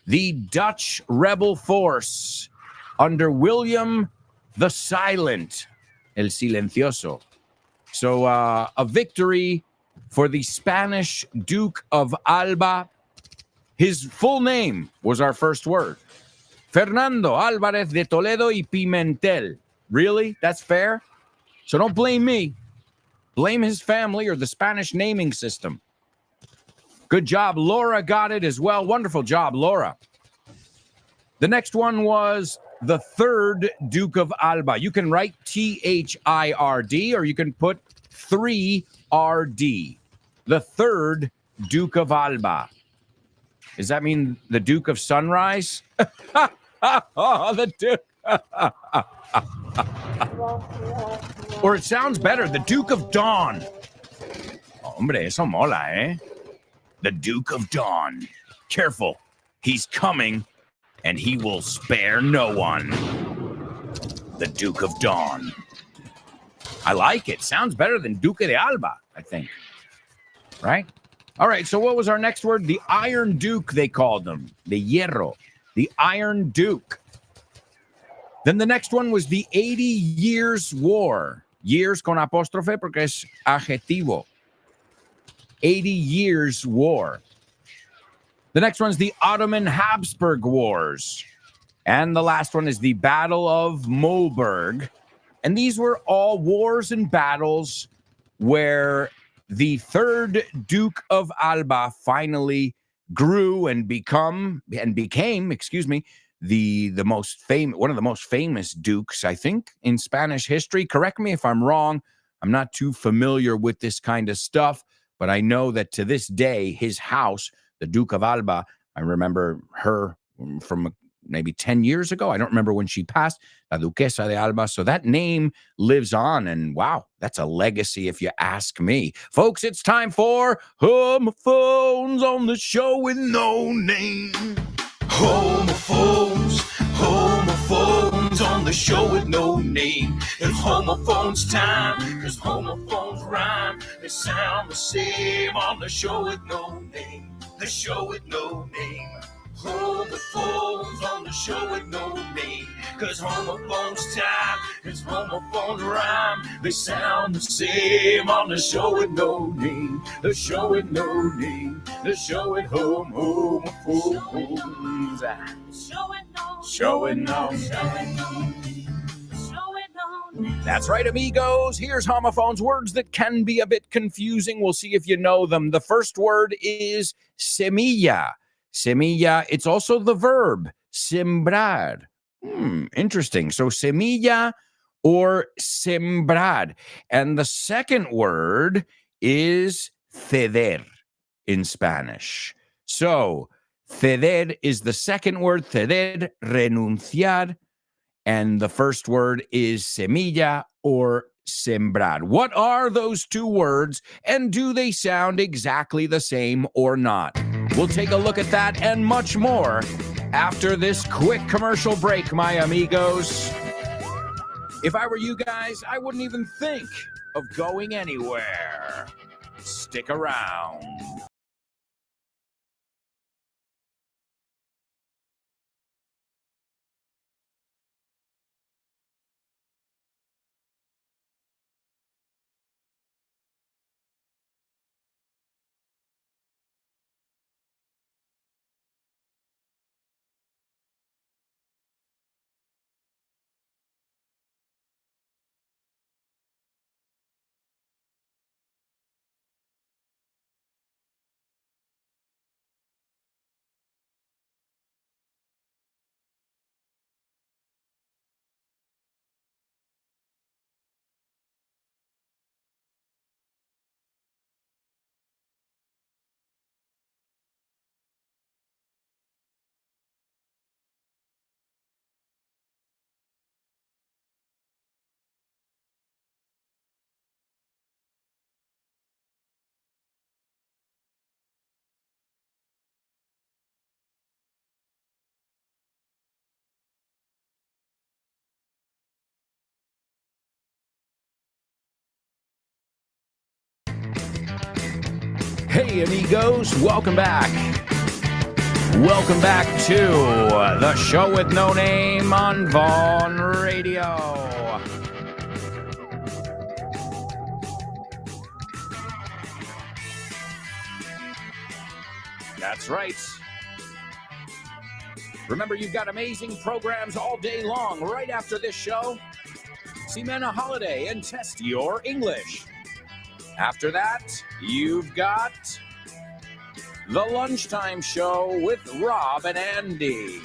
the Dutch rebel force under William the Silent, El Silencioso. So a victory for the Spanish Duke of Alba. His full name was our first word. Fernando Álvarez de Toledo y Pimentel. Really? That's fair? So don't blame me. Blame his family or the Spanish naming system. Good job. Laura got it as well. Wonderful job, Laura. The next one was the third Duke of Alba. You can write T-H-I-R-D or you can put 3-R-D. The third Duke of Alba. Does that mean the Duke of Sunrise? Oh, the Duke. Or it sounds better, the Duke of Dawn. Hombre, eso mola, eh? The Duke of Dawn. Careful, he's coming, and he will spare no one. The Duke of Dawn. I like it. Sounds better than Duque de Alba, I think. Right? All right, so what was our next word? The Iron Duke, they called him. The Hierro. The Iron Duke. Then the next one was the 80 Years' War. Years con apóstrofe porque es adjetivo. 80 Years' War. The next one's the Ottoman Habsburg Wars. And the last one is the Battle of Mulberg. And these were all wars and battles where the third Duke of Alba finally grew and became, the most famous, one of the most famous dukes, I think, in Spanish history. Correct me if I'm wrong. I'm not too familiar with this kind of stuff, but I know that to this day, his house, the Duke of Alba, I remember her from maybe 10 years ago. I don't remember when she passed, La Duquesa de Alba. So that name lives on. And wow, that's a legacy if you ask me. Folks, it's time for Homophones on the Show with No Name. Homophones, homophones on the show with no name. It's homophones time, cause homophones rhyme. They sound the same on the show with no name. The show with no name. Homophones on the show with no name. Cause homophones time, cause homophones rhyme. They sound the same on the show with no name. The show with no name. The show with homophones. Show with no name. That's right, amigos. Here's homophones, words that can be a bit confusing. We'll see if you know them. The first word is semilla. Semilla, it's also the verb, sembrar. Interesting. So semilla or sembrar. And the second word is ceder in Spanish. So, ceder is the second word, ceder, renunciar, and the first word is semilla or sembrar. What are those two words, and do they sound exactly the same or not? We'll take a look at that and much more after this quick commercial break, my amigos. If I were you guys, I wouldn't even think of going anywhere. Stick around. Hey, amigos, welcome back. Welcome back to the show with no name on Vaughn Radio. That's right. Remember, you've got amazing programs all day long right after this show. Ximena Holiday and Test Your English. After that, you've got the Lunchtime Show with Rob and Andy.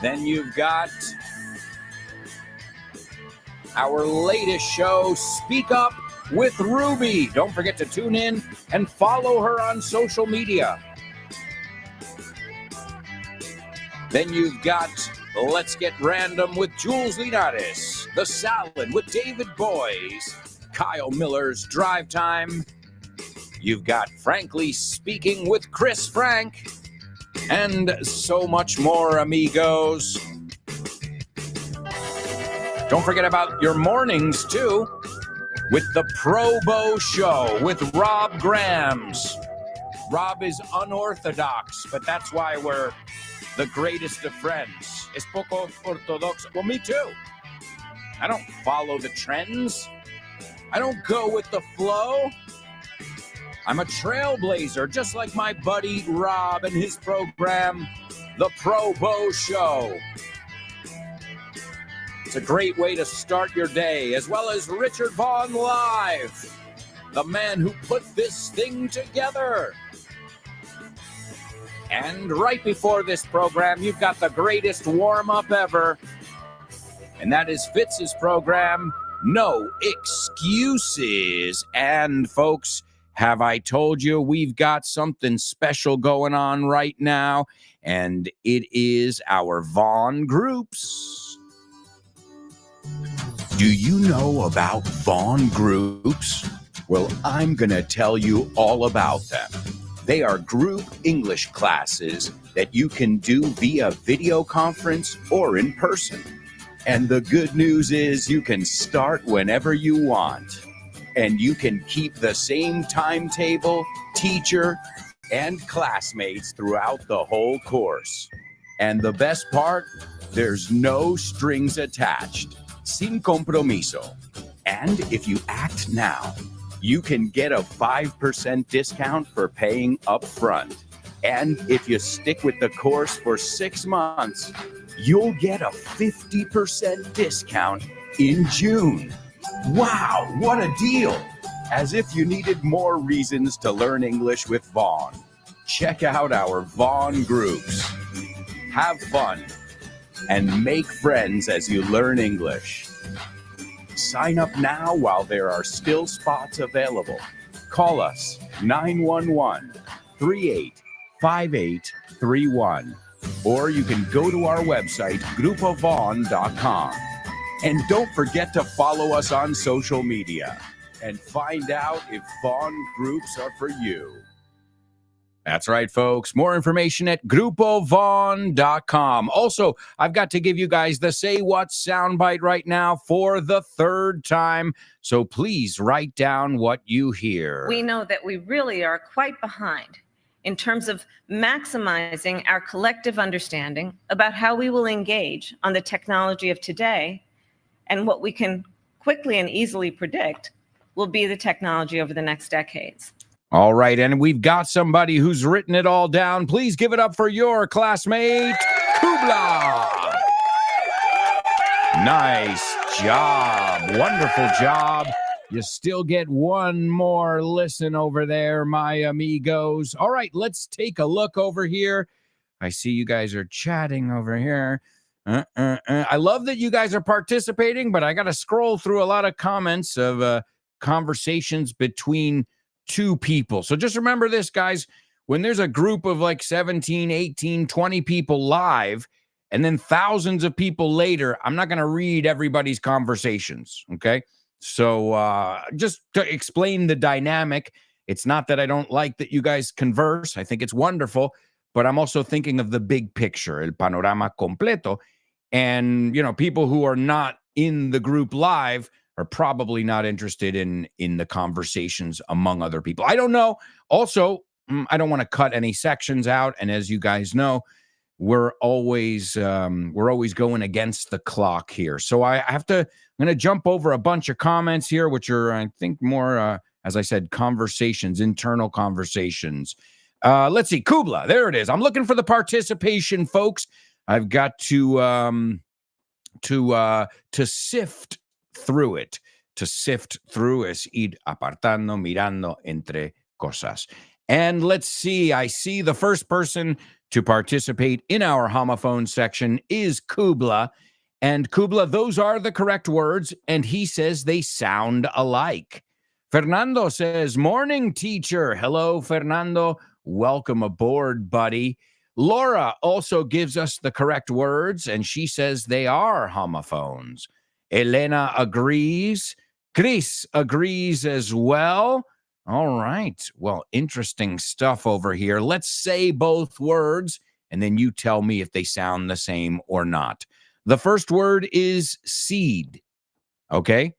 Then you've got our latest show, Speak Up with Ruby. Don't forget to tune in and follow her on social media. Then you've got Let's Get Random with Jules Linares, The Salad with David Boys, Kyle Miller's Drive Time. You've got Frankly Speaking with Chris Frank, and so much more, amigos. Don't forget about your mornings, too, with the Pro Bow Show with Rob Grams. Rob is unorthodox, but that's why we're the greatest of friends. Es poco ortodoxo. Well, me too. I don't follow the trends. I don't go with the flow. I'm a trailblazer, just like my buddy Rob and his program, The Pro Bow Show. It's a great way to start your day, as well as Richard Vaughn Live, the man who put this thing together. And right before this program, you've got the greatest warm-up ever, and that is Fitz's program, No Excuses. And folks, have I told you we've got something special going on right now? And it is our Vaughn Groups. Do you know about Vaughn Groups? Well, I'm going to tell you all about them. They are group English classes that you can do via video conference or in person. And the good news is you can start whenever you want. And you can keep the same timetable, teacher, and classmates throughout the whole course. And the best part, there's no strings attached. Sin compromiso. And if you act now, you can get a 5% discount for paying up front. And if you stick with the course for 6 months, you'll get a 50% discount in June. Wow, what a deal! As if you needed more reasons to learn English with Vaughn. Check out our Vaughn Groups. Have fun and make friends as you learn English. Sign up now while there are still spots available. Call us 911 888-838-5831. Or you can go to our website, grupovon.com. And don't forget to follow us on social media and find out if Vaughn groups are for you. That's right, folks. More information at grupovon.com. Also, I've got to give you guys the Say What soundbite right now for the third time. So please write down what you hear. We know that we really are quite behind in terms of maximizing our collective understanding about how we will engage on the technology of today and what we can quickly and easily predict will be the technology over the next decades. All right, and we've got somebody who's written it all down. Please give it up for your classmate, Kubla. Nice job. Wonderful job. You still get one more listen over there, my amigos. All right, let's take a look over here. I see you guys are chatting over here. I love that you guys are participating, but I got to scroll through a lot of comments of conversations between two people. So just remember this, guys. When there's a group of like 17, 18, 20 people live, and then thousands of people later, I'm not going to read everybody's conversations, okay? So just to explain the dynamic, it's not that I don't like that you guys converse. I think it's wonderful, but I'm also thinking of the big picture, el panorama completo. And, you know, people who are not in the group live are probably not interested in the conversations among other people. I don't know. Also, I don't want to cut any sections out. And as you guys know, we're always going against the clock here. So I'm going to jump over a bunch of comments here, which are, I think, more, as I said, conversations, internal conversations. Let's see. Kubla, there it is. I'm looking for the participation, folks. I've got to sift through it, es ir apartando, mirando entre cosas. And let's see, I see the first person to participate in our homophone section is Kubla. And Kubla, those are the correct words, and he says they sound alike. Fernando says, morning, teacher. Hello, Fernando. Welcome aboard, buddy. Laura also gives us the correct words, and she says they are homophones. Elena agrees. Chris agrees as well. All right. Well, interesting stuff over here. Let's say both words, and then you tell me if they sound the same or not. The first word is seed. Okay.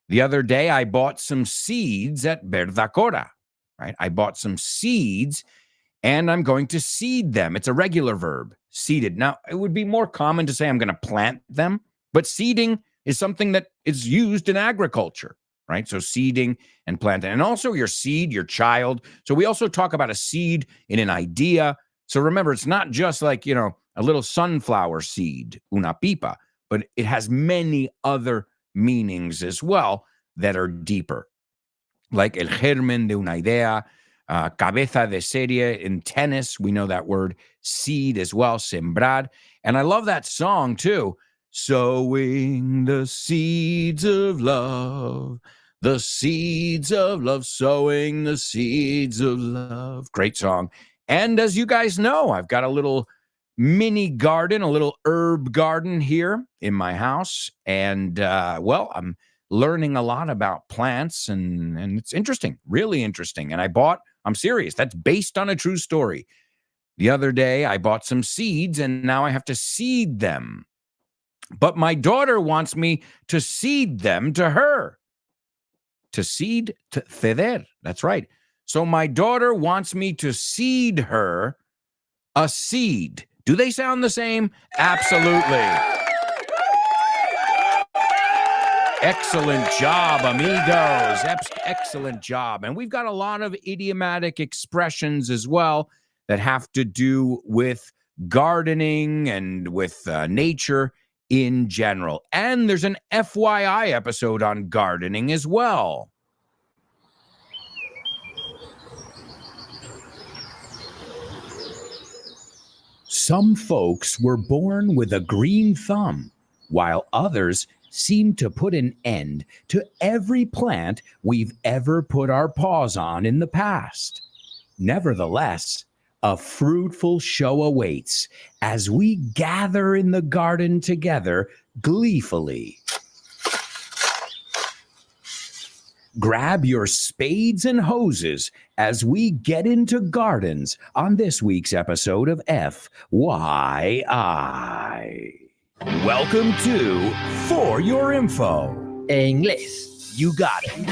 The other day, I bought some seeds at Verdacora, right? I bought some seeds, and I'm going to seed them. It's a regular verb, seeded. Now, it would be more common to say I'm going to plant them, but seeding is something that is used in agriculture, right? So seeding and planting. And also your seed, your child. So we also talk about a seed in an idea. So remember, it's not just like, you know, a little sunflower seed, una pipa, but it has many other meanings as well that are deeper. Like el germen de una idea, cabeza de serie in tennis. We know that word seed as well, sembrar. And I love that song too. Sowing the seeds of love, the seeds of love, sowing the seeds of love. Great song. And as you guys know, I've got a little mini garden, a little herb garden here in my house. And, well, I'm learning a lot about plants, and it's interesting, really interesting. And I'm serious, that's based on a true story. The other day, I bought some seeds, and now I have to seed them. But my daughter wants me to seed them to her. To seed, to ceder. That's right. So my daughter wants me to seed her a seed. Do they sound the same? Absolutely. Excellent job, amigos. Excellent job. And we've got a lot of idiomatic expressions as well that have to do with gardening and with nature in general. And there's an FYI episode on gardening as well. Some folks were born with a green thumb, while others seem to put an end to every plant we've ever put our paws on in the past. Nevertheless, a fruitful show awaits as we gather in the garden together gleefully. Grab your spades and hoses as we get into gardens on this week's episode of FYI. Welcome to For Your Info. En inglés. You got it.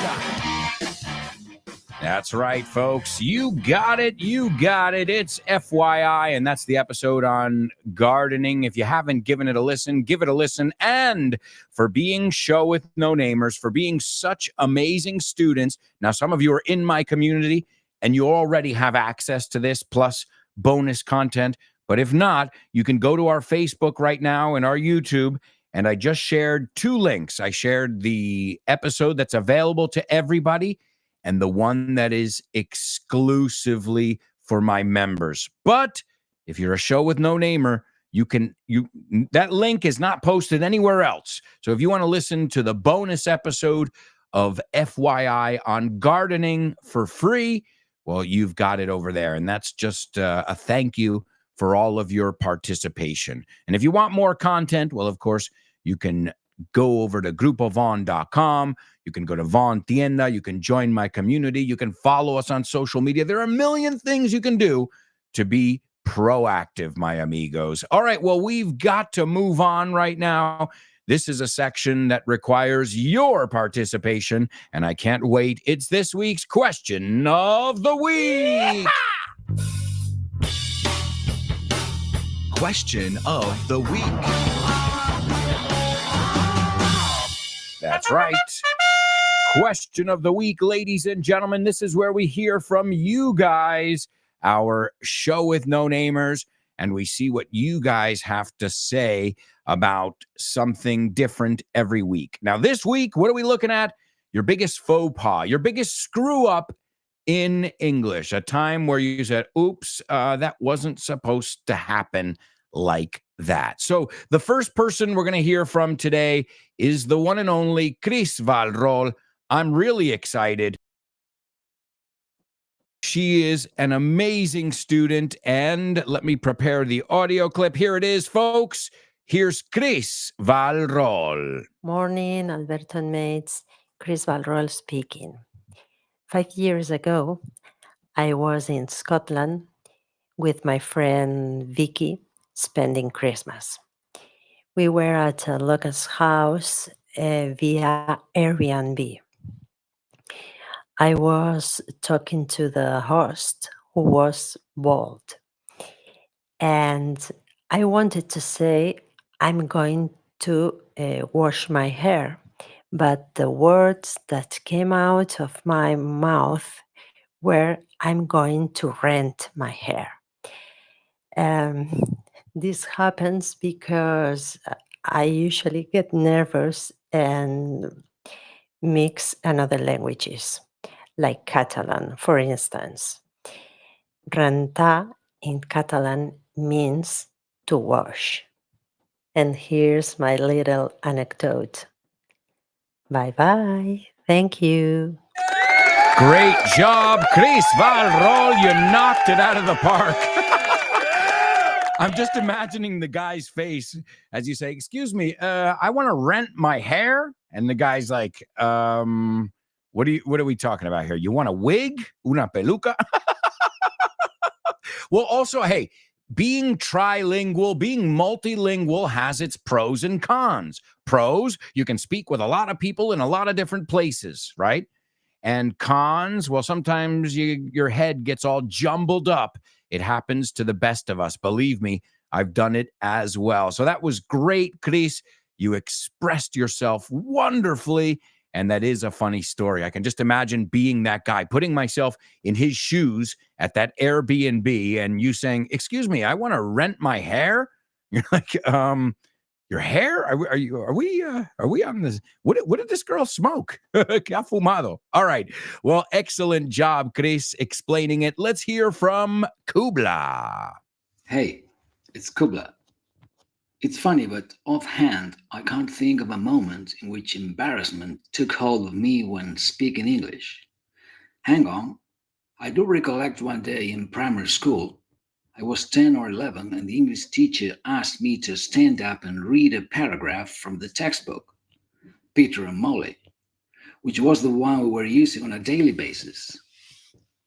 That's right, folks. You got it. You got it. It's FYI, and that's the episode on gardening. If you haven't given it a listen, give it a listen. And for being Show with No Namers, for being such amazing students. Now, some of you are in my community, and you already have access to this, plus bonus content. But if not, you can go to our Facebook right now and our YouTube. And I just shared 2 links. I shared the episode that's available to everybody, and the one that is exclusively for my members. But if you're a Show with No Namer, that link is not posted anywhere else. So if you want to listen to the bonus episode of FYI on gardening for free, well, you've got it over there. And that's just a thank you for all of your participation. And if you want more content, well, of course, you can go over to grupovon.com. You can go to Von Tienda. You can join my community. You can follow us on social media. There are a million things you can do to be proactive, my amigos. All right, well, we've got to move on right now. This is a section that requires your participation, and I can't wait. It's this week's Question of the Week. Question of the week. That's right. Question of the week, ladies and gentlemen. This is where we hear from you guys, our Show with No Namers, and we see what you guys have to say about something different every week. Now, this week, what are we looking at? Your biggest faux pas, your biggest screw up in English, a time where you said, oops, that wasn't supposed to happen like that. So the first person we're going to hear from today is the one and only Chris Valrol. I'm really excited. She is an amazing student, and let me prepare the audio clip. Here it is, folks. Here's Chris Valrol. Morning, Alberto and mates. Chris Valrol speaking. 5 years ago, I was in Scotland with my friend Vicky, spending Christmas. We were at Lucas' house via Airbnb. I was talking to the host, who was bald, and I wanted to say, I'm going to wash my hair, but the words that came out of my mouth were, I'm going to rent my hair. This happens because I usually get nervous and mix another languages, like Catalan, for instance. Rentar in Catalan means to wash. And here's my little anecdote. Bye-bye. Thank you. Great job, Chris Valrol. You knocked it out of the park. I'm just imagining the guy's face as you say, excuse me, I want to rent my hair. And the guy's like, what are we talking about here? You want a wig? Una peluca? Well, also, hey, being trilingual, being multilingual has its pros and cons. Pros, you can speak with a lot of people in a lot of different places, right? And cons, well, sometimes your head gets all jumbled up. It happens to the best of us. Believe me, I've done it as well. So that was great, Chris. You expressed yourself wonderfully. And that is a funny story. I can just imagine being that guy, putting myself in his shoes at that Airbnb and you saying, excuse me, I want to rent my hair. You're like, your hair? Are we on this? What did this girl smoke? Que ha fumado. All right. Well, excellent job, Chris, explaining it. Let's hear from Kubla. Hey, it's Kubla. It's funny, but offhand, I can't think of a moment in which embarrassment took hold of me when speaking English. Hang on, I do recollect one day in primary school, I was 10 or 11, and the English teacher asked me to stand up and read a paragraph from the textbook, Peter and Molly, which was the one we were using on a daily basis.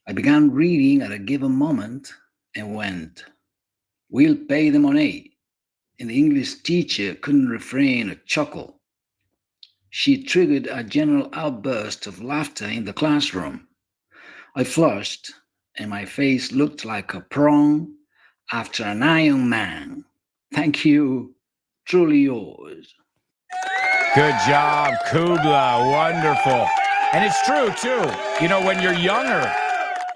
I began reading at a given moment and went, "We'll pay the money." And the English teacher couldn't refrain a chuckle. She triggered a general outburst of laughter in the classroom. I flushed, and my face looked like a prawn after an Iron Man. Thank you. Truly yours. Good job, Kubla. Wonderful. And it's true too. You know, when you're younger,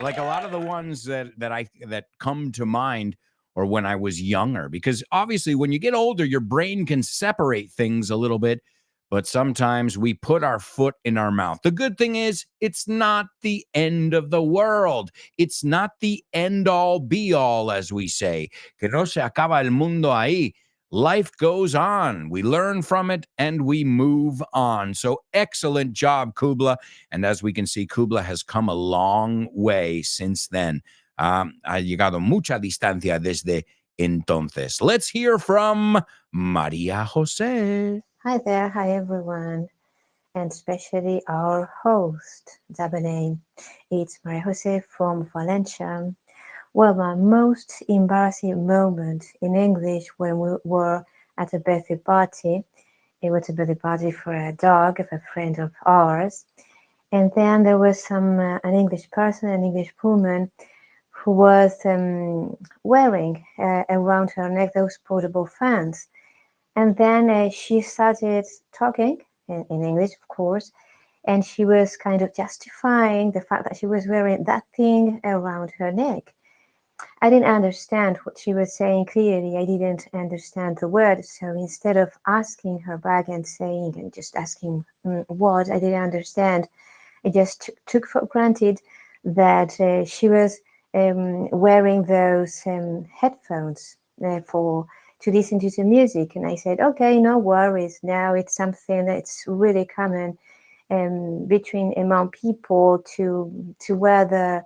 like a lot of the ones that come to mind or when I was younger, because obviously when you get older, your brain can separate things a little bit, but sometimes we put our foot in our mouth. The good thing is it's not the end of the world. It's not the end all be all, as we say. Que no se acaba el mundo ahí. Life goes on. We learn from it and we move on. So excellent job, Kubla. And as we can see, Kubla has come a long way since then. Ha llegado mucha distancia desde entonces. Let's hear from Maria Jose. Hi there, hi everyone, and especially our host, double name. It's Maria Jose from Valencia. Well, my most embarrassing moment in English when we were at a birthday party. It was a birthday party for a dog of a friend of ours. And then there was an English person, an English woman, who was wearing around her neck those portable fans. And then she started talking in English, of course, and she was kind of justifying the fact that she was wearing that thing around her neck. I didn't understand what she was saying clearly. I didn't understand the word. So instead of asking her back and saying and just asking what I didn't understand, I just took for granted that she was wearing those headphones to listen to the music. And I said, okay, no worries. Now it's something that's really common among people to wear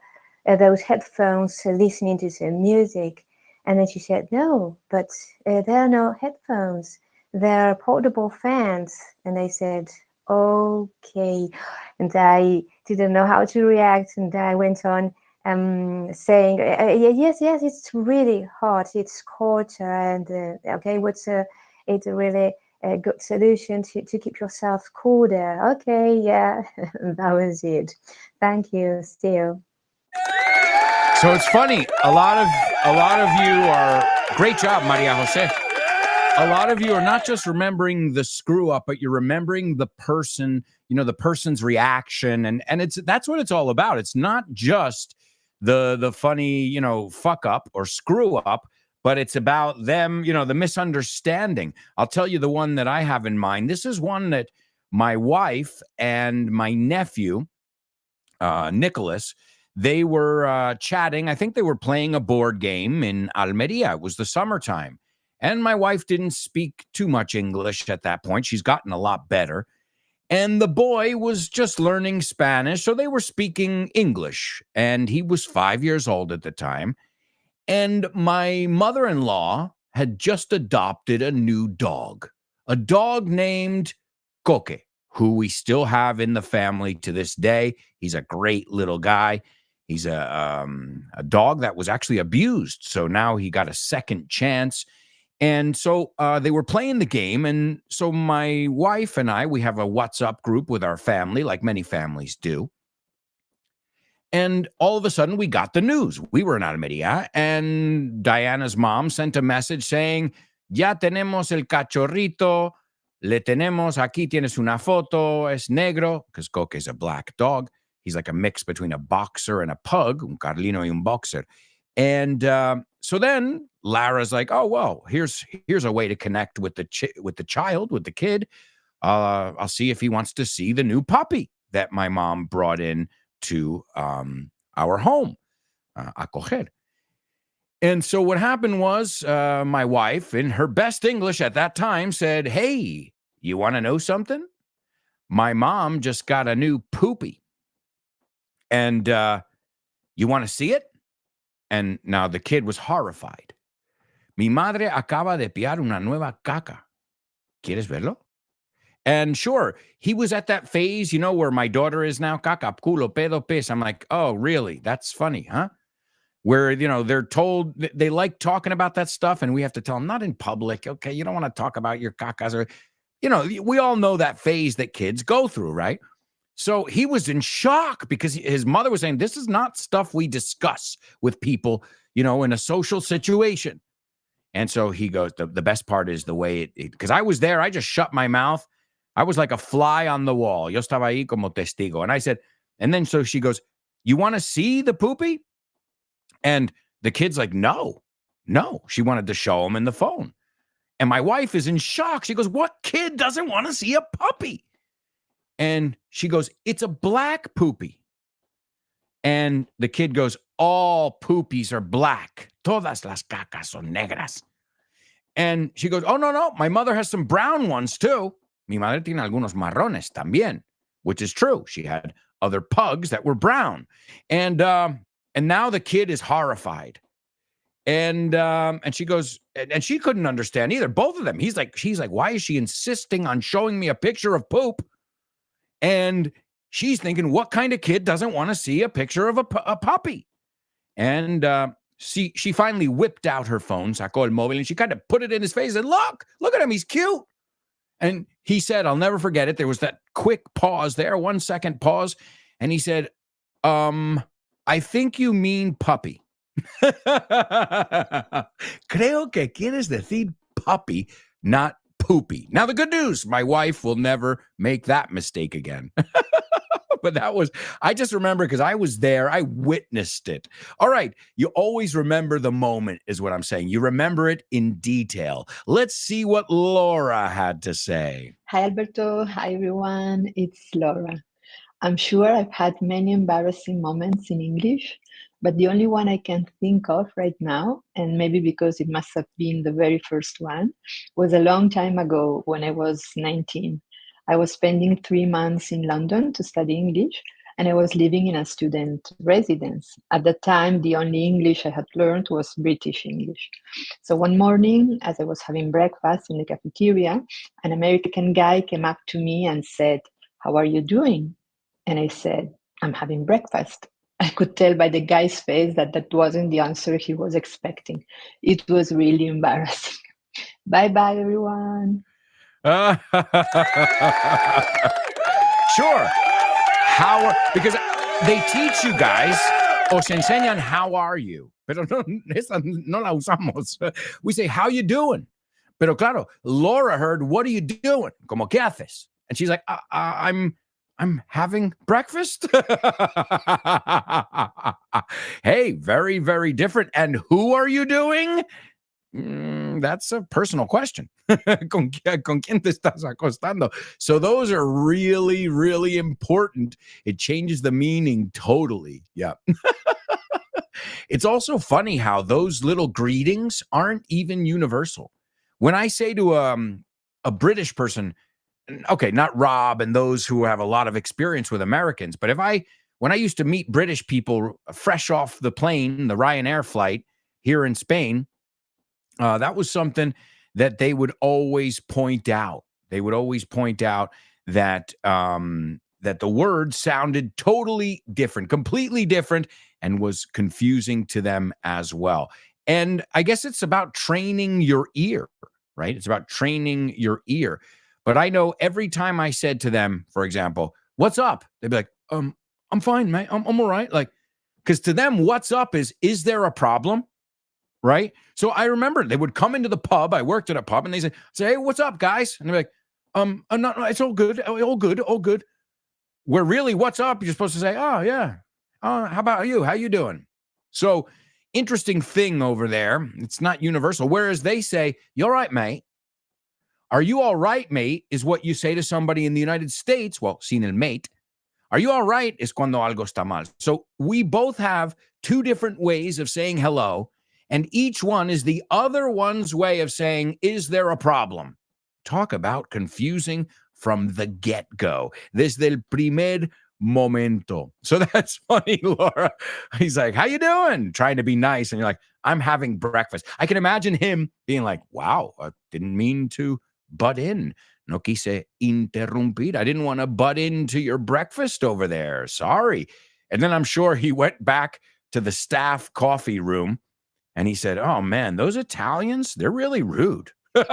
those headphones listening to the music. And then she said, no, but there are no headphones. There are portable fans. And I said, okay. And I didn't know how to react. And I went on saying, yes, it's really hot. It's colder. And okay, it's a really good solution to keep yourself cool there. Okay, yeah, that was it. Thank you, still. So it's funny. A lot of you are great job, Maria Jose. A lot of you are not just remembering the screw up, but you're remembering the person, the person's reaction, and that's what it's all about. It's not just the funny, fuck up or screw up, but it's about them, the misunderstanding. I'll tell you the one that I have in mind. This is one that my wife and my nephew, Nicholas, they were chatting. I think they were playing a board game in Almeria. It was the summertime. And my wife didn't speak too much English at that point. She's gotten a lot better. And the boy was just learning Spanish. So they were speaking English. And he was 5 years old at the time. And my mother-in-law had just adopted a new dog, a dog named Coque, who we still have in the family to this day. He's a great little guy. He's a dog that was actually abused. So now he got a second chance. And so they were playing the game. And so my wife and I, we have a WhatsApp group with our family, like many families do. And all of a sudden, we got the news. We were in Almeria, and Diana's mom sent a message saying, ya tenemos el cachorrito, le tenemos, aquí tienes una foto, es negro, because Coque is a black dog. He's like a mix between a boxer and a pug, un Carlino y un boxer. And so then Lara's like, oh, well, here's a way to connect with the child, with the kid. I'll see if he wants to see the new puppy that my mom brought in to our home, acoger. And so what happened was my wife, in her best English at that time, said, hey, you want to know something? My mom just got a new poopy. And You want to see it? And now the kid was horrified. Mi madre acaba de pillar una nueva caca. ¿Quieres verlo? And sure, he was at that phase, where my daughter is now, caca, culo, pedo, pis. I'm like, oh, really? That's funny, huh? Where, they're told they like talking about that stuff, and we have to tell them, not in public. Okay, you don't want to talk about your cacas, or, we all know that phase that kids go through, right? So he was in shock because his mother was saying, this is not stuff we discuss with people, in a social situation. And so he goes, the best part is the way because I was there, I just shut my mouth. I was like a fly on the wall. Yo estaba ahí como testigo. And I said, and then so she goes, you want to see the poopy? And the kid's like, no. She wanted to show him in the phone. And my wife is in shock. She goes, what kid doesn't want to see a puppy? And she goes, it's a black poopy. And the kid goes, all poopies are black. Todas las cacas son negras. And she goes, oh, no. My mother has some brown ones too. Mi madre tiene algunos marrones también, which is true. She had other pugs that were brown. And now the kid is horrified. And she goes, and she couldn't understand either. Both of them. She's like, why is she insisting on showing me a picture of poop? And she's thinking, what kind of kid doesn't want to see a picture of a puppy? And she finally whipped out her phone, sacó el móvil, and she kind of put it in his face and look at him, he's cute. And he said, I'll never forget it. There was that quick pause there, 1 second pause. And he said, I think you mean puppy. Creo que quieres decir puppy, not poopy. Now, the good news, my wife will never make that mistake again. But I just remember because I was there. I witnessed it. All right. You always remember the moment is what I'm saying. You remember it in detail. Let's see what Laura had to say. Hi, Alberto. Hi, everyone. It's Laura. I'm sure I've had many embarrassing moments in English, but the only one I can think of right now, and maybe because it must have been the very first one, was a long time ago when I was 19. I was spending 3 months in London to study English, and I was living in a student residence. At the time, the only English I had learned was British English. So one morning, as I was having breakfast in the cafeteria, an American guy came up to me and said, "How are you doing?" And I said, "I'm having breakfast." I could tell by the guy's face that wasn't the answer he was expecting. It was really embarrassing. Bye-bye, everyone. Sure. Because they teach you guys, os enseñan how are you. Pero no la usamos. We say, how you doing? Pero claro, Laura heard, what are you doing? Como que haces? And she's like, I'm having breakfast. Hey, very, very different. And who are you doing? That's a personal question. ¿Con quién te estás acostando? So those are really, really important. It changes the meaning totally. Yeah. It's also funny how those little greetings aren't even universal. When I say to a British person, okay, not Rob and those who have a lot of experience with Americans, but when I used to meet British people fresh off the plane, the Ryanair flight here in Spain, that was something that they would always point out. They would always point out that that the word sounded totally different, completely different, and was confusing to them as well. And I guess it's about training your ear, right? It's about training your ear. But I know every time I said to them, for example, "What's up?" They'd be like, I'm fine, mate. I'm all right. Like, because to them, what's up is there a problem? Right? So I remember they would come into the pub. I worked at a pub, and they say, "Hey, what's up, guys?" And they're like, I'm not, it's all good. All good. Where really, what's up? You're supposed to say, "Oh, yeah. How about you? How you doing?" So interesting thing over there. It's not universal. Whereas they say, "You all right, mate?" "Are you all right, mate?" is what you say to somebody in the United States. Well, sin el mate. "Are you all right?" is cuando algo está mal. So we both have two different ways of saying hello, and each one is the other one's way of saying, is there a problem? Talk about confusing from the get-go. Desde el primer momento. So that's funny, Laura. He's like, how you doing? Trying to be nice. And you're like, I'm having breakfast. I can imagine him being like, wow, I didn't mean to butt in. No quise interrumpir. I didn't want to butt into your breakfast over there. Sorry. And then I'm sure he went back to the staff coffee room and he said, oh man, those Italians, they're really rude. And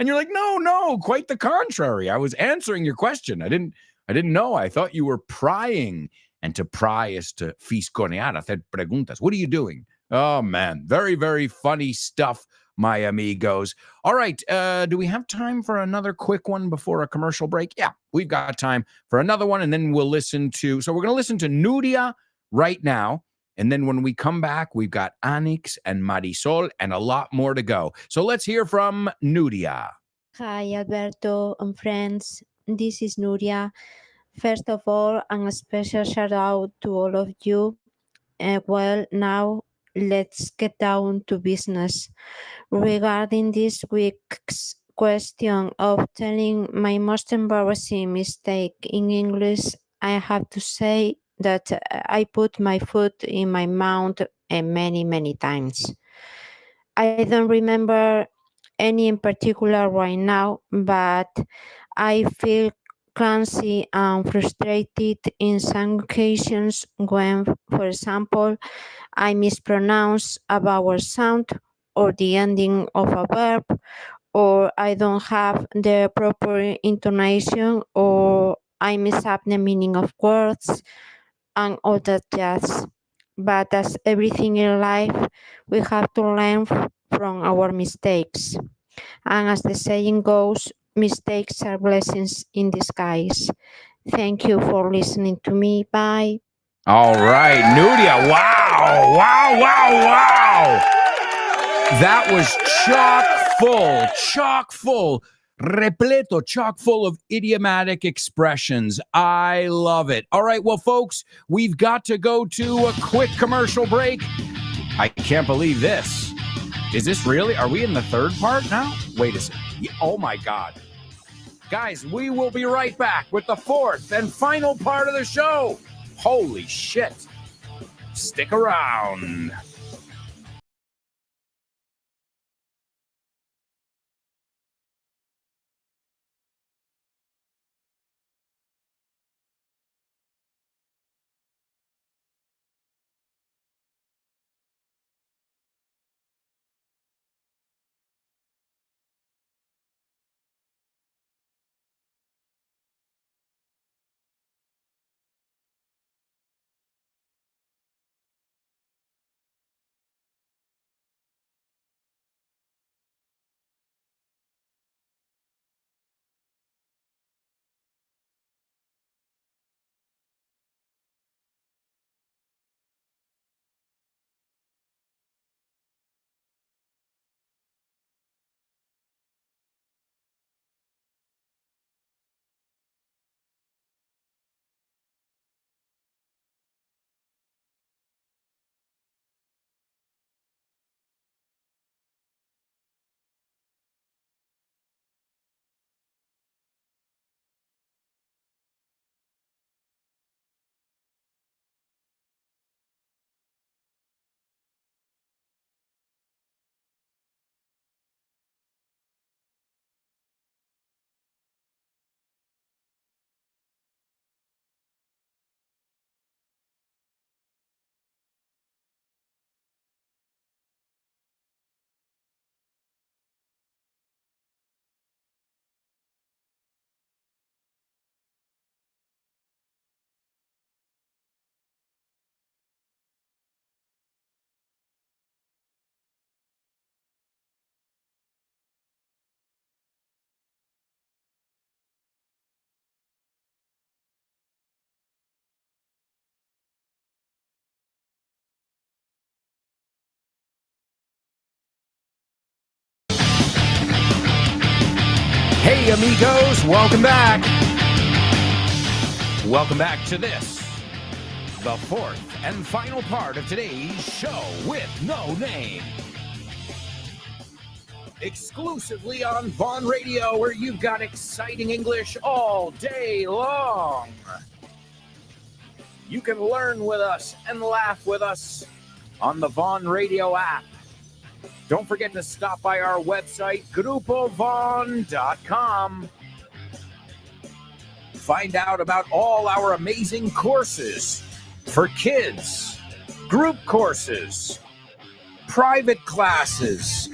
you're like, no, quite the contrary. I was answering your question. I didn't know. I thought you were prying. And to pry is to fisgonear, hacer preguntas. What are you doing? Oh man, very, very funny stuff, my amigos. All right, do we have time for another quick one before a commercial break? Yeah, we've got time for another one, and then we'll listen to, so we're going to listen to Nuria right now, and then when we come back, we've got Anix and Marisol and a lot more to go. So let's hear from Nuria. Hi, Alberto and friends. This is Nuria. First of all, a special shout out to all of you. Well, now let's get down to business. Regarding this week's question of telling my most embarrassing mistake in English, I have to say that I put my foot in my mouth many, many times. I don't remember any in particular right now, but I feel clumsy and frustrated in some occasions when, for example, I mispronounce a vowel sound or the ending of a verb, or I don't have the proper intonation, or I mess up the meaning of words and all that jazz. But as everything in life, we have to learn from our mistakes. And as the saying goes, mistakes are blessings in disguise. Thank you for listening to me. Bye. All right, Nuria. Wow. That was chock full, repleto, chock full of idiomatic expressions. I love it. All right, well, folks, we've got to go to a quick commercial break. I can't believe this. Is this really? Are we in the third part now? Wait a second. Oh, my God. Guys, we will be right back with the fourth and final part of the show. Holy shit. Stick around. Hey, amigos, welcome back. Welcome back to this, the fourth and final part of today's show with no name. exclusively on Vaughn Radio, where you've got exciting English all day long. You can learn with us and laugh with us on the Vaughn Radio app. Don't forget to stop by our website, grupovaughn.com. Find out about all our amazing courses for kids, group courses, private classes,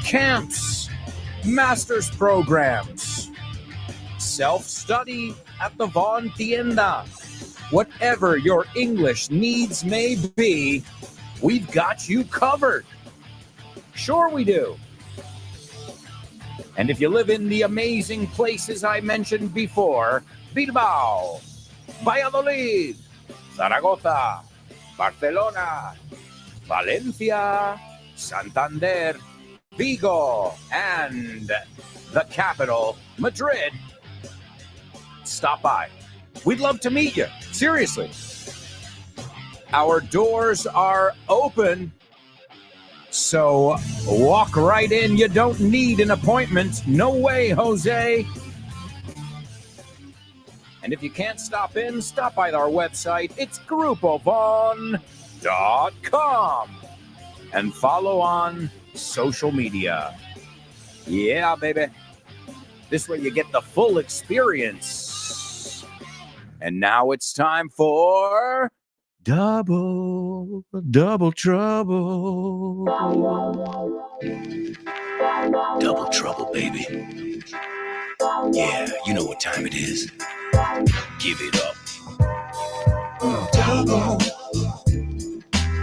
camps, master's programs, self-study at the Vaughn Tienda. Whatever your English needs may be, we've got you covered. Sure we do. And if you live in the amazing places I mentioned before, Bilbao, Valladolid, Zaragoza, Barcelona, Valencia, Santander, Vigo, and the capital, Madrid, stop by. We'd love to meet you. Seriously. Our doors are open. So walk right in. You don't need an appointment. No way, Jose. And if you can't stop in, stop by our website. It's grupovaughn.com. And follow on social media. Yeah, baby. This way you get the full experience. And now it's time for Double Trouble. Double trouble, baby. Yeah, you know what time it is. Give it up.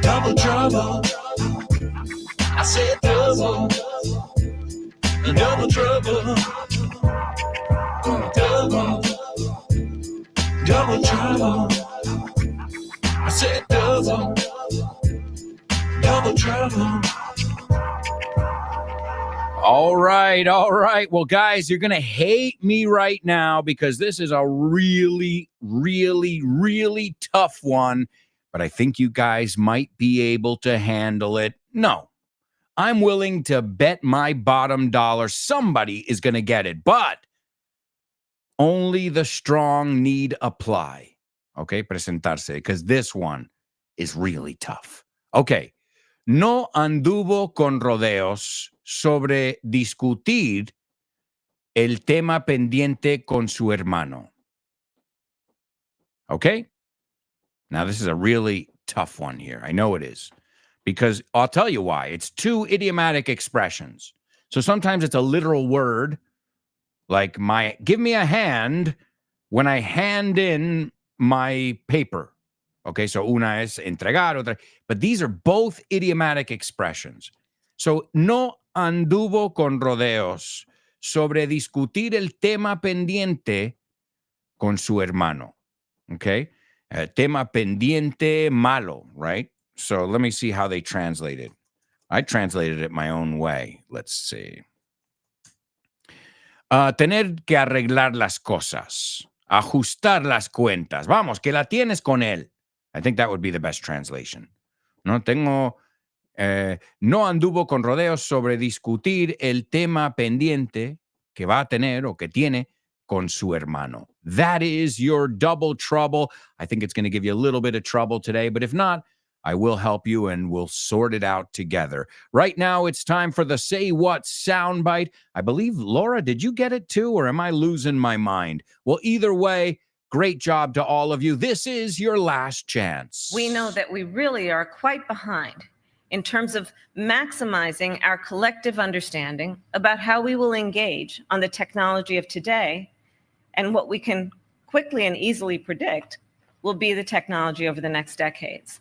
Double trouble. I said double trouble. Double trouble. I said double trouble. All right. Well, guys, you're going to hate me right now because this is a really, really, really tough one, but I think you guys might be able to handle it. No, I'm willing to bet my bottom dollar somebody is going to get it, but only the strong need apply. Okay, presentarse, because this one is really tough. Okay, no anduvo con rodeos sobre discutir el tema pendiente con su hermano. Okay? Now, this is a really tough one here. I know it is. Because I'll tell you why. It's two idiomatic expressions. So sometimes it's a literal word, like give me a hand when I hand in my paper. Okay, so una es entregar, otra, but these are both idiomatic expressions. So, no anduvo con rodeos sobre discutir el tema pendiente con su hermano. Okay, tema pendiente malo, right? So, let me see how they translate it. I translated it my own way. Let's see. Tener que arreglar las cosas. Ajustar las cuentas. Vamos, que la tienes con él. I think that would be the best translation. No anduvo con rodeos sobre discutir el tema pendiente que va a tener o que tiene con su hermano. That is your double trouble. I think it's going to give you a little bit of trouble today, but if not, I will help you and we'll sort it out together. Right now, it's time for the Say What soundbite. I believe, Laura, did you get it too, or am I losing my mind? Well, either way, great job to all of you. This is your last chance. We know that we really are quite behind in terms of maximizing our collective understanding about how we will engage on the technology of today and what we can quickly and easily predict will be the technology over the next decades.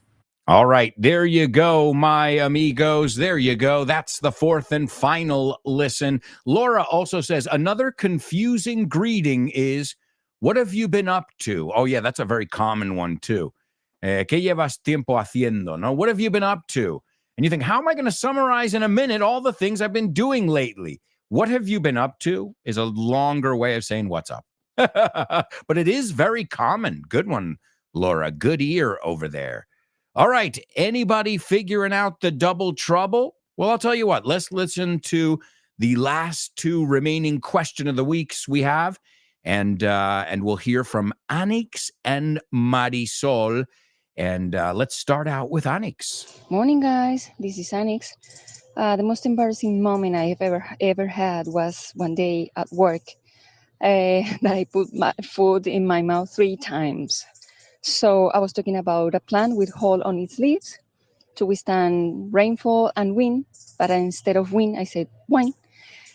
All right, there you go, my amigos. There you go. That's the fourth and final listen. Laura also says another confusing greeting is, what have you been up to? Oh, yeah, that's a very common one, too. ¿Qué llevas tiempo haciendo? No, what have you been up to? And you think, how am I going to summarize in a minute all the things I've been doing lately? What have you been up to is a longer way of saying what's up. But it is very common. Good one, Laura. Good ear over there. All right. Anybody figuring out the double trouble? Well, I'll tell you what. Let's listen to the last two remaining question of the weeks we have, and we'll hear from Anix and Marisol. And let's start out with Anix. Morning, guys. This is Anix. The most embarrassing moment I have ever had was one day at work that I put my food in my mouth 3 times. So I was talking about a plant with hole on its leaves to withstand rainfall and wind, but instead of wind, I said wine.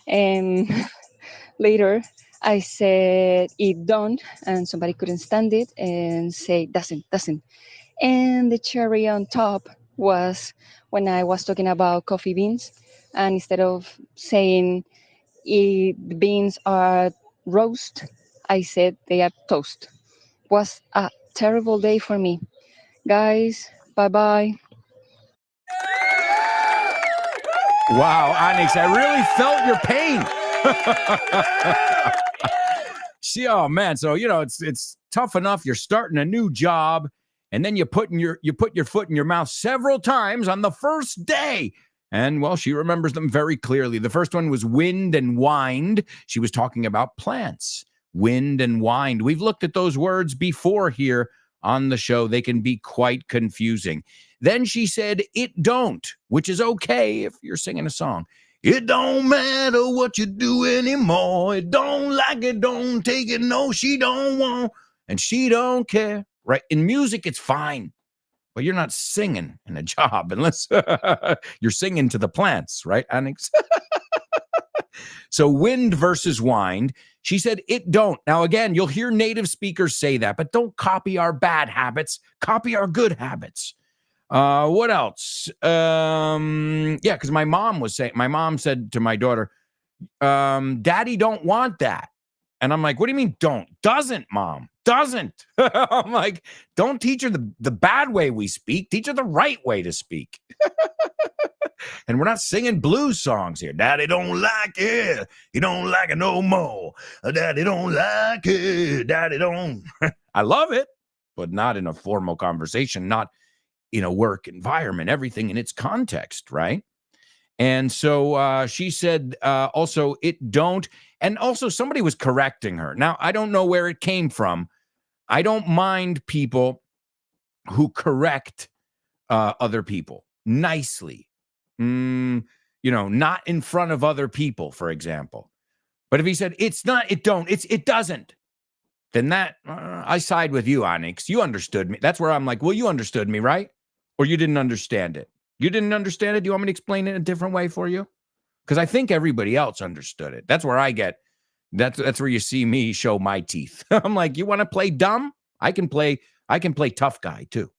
And later, I said it don't, and somebody couldn't stand it and say doesn't. And the cherry on top was when I was talking about coffee beans, and instead of saying the beans are roast, I said they are toast. Was a terrible day for me. Guys, bye-bye. Wow, Anix, I really felt your pain. See, oh man, so it's tough enough. You're starting a new job, and then you put your foot in your mouth several times on the first day. And well, she remembers them very clearly. The first one was wind and wind. She was talking about plants. Wind and wind. We've looked at those words before here on the show. They can be quite confusing. Then she said, it don't, which is okay if you're singing a song. It don't matter what you do anymore. It don't like it, don't take it, no, she don't want, and she don't care. Right? In music, it's fine, but you're not singing in a job unless you're singing to the plants, right, Anix? So wind versus wind. She said, it don't. Now, again, you'll hear native speakers say that, but don't copy our bad habits. Copy our good habits. What else? Because my mom said to my daughter, Daddy don't want that. And I'm like, what do you mean don't? Doesn't, Mom. Doesn't. I'm like, don't teach her the bad way we speak. Teach her the right way to speak. And we're not singing blues songs here. Daddy don't like it. He don't like it no more. Daddy don't like it. Daddy don't. I love it, but not in a formal conversation, not in a work environment, everything in its context, right? And so she said also, it don't. And also somebody was correcting her. Now, I don't know where it came from. I don't mind people who correct other people nicely. Not in front of other people, for example. But if he said, it's not, it don't, it doesn't, then that, I side with you, Anix. You understood me. That's where I'm like, well, you understood me, right? Or you didn't understand it. You didn't understand it? Do you want me to explain it in a different way for you? Because I think everybody else understood it. That's where I get, that's where you see me show my teeth. I'm like, you want to play dumb? I can play tough guy too.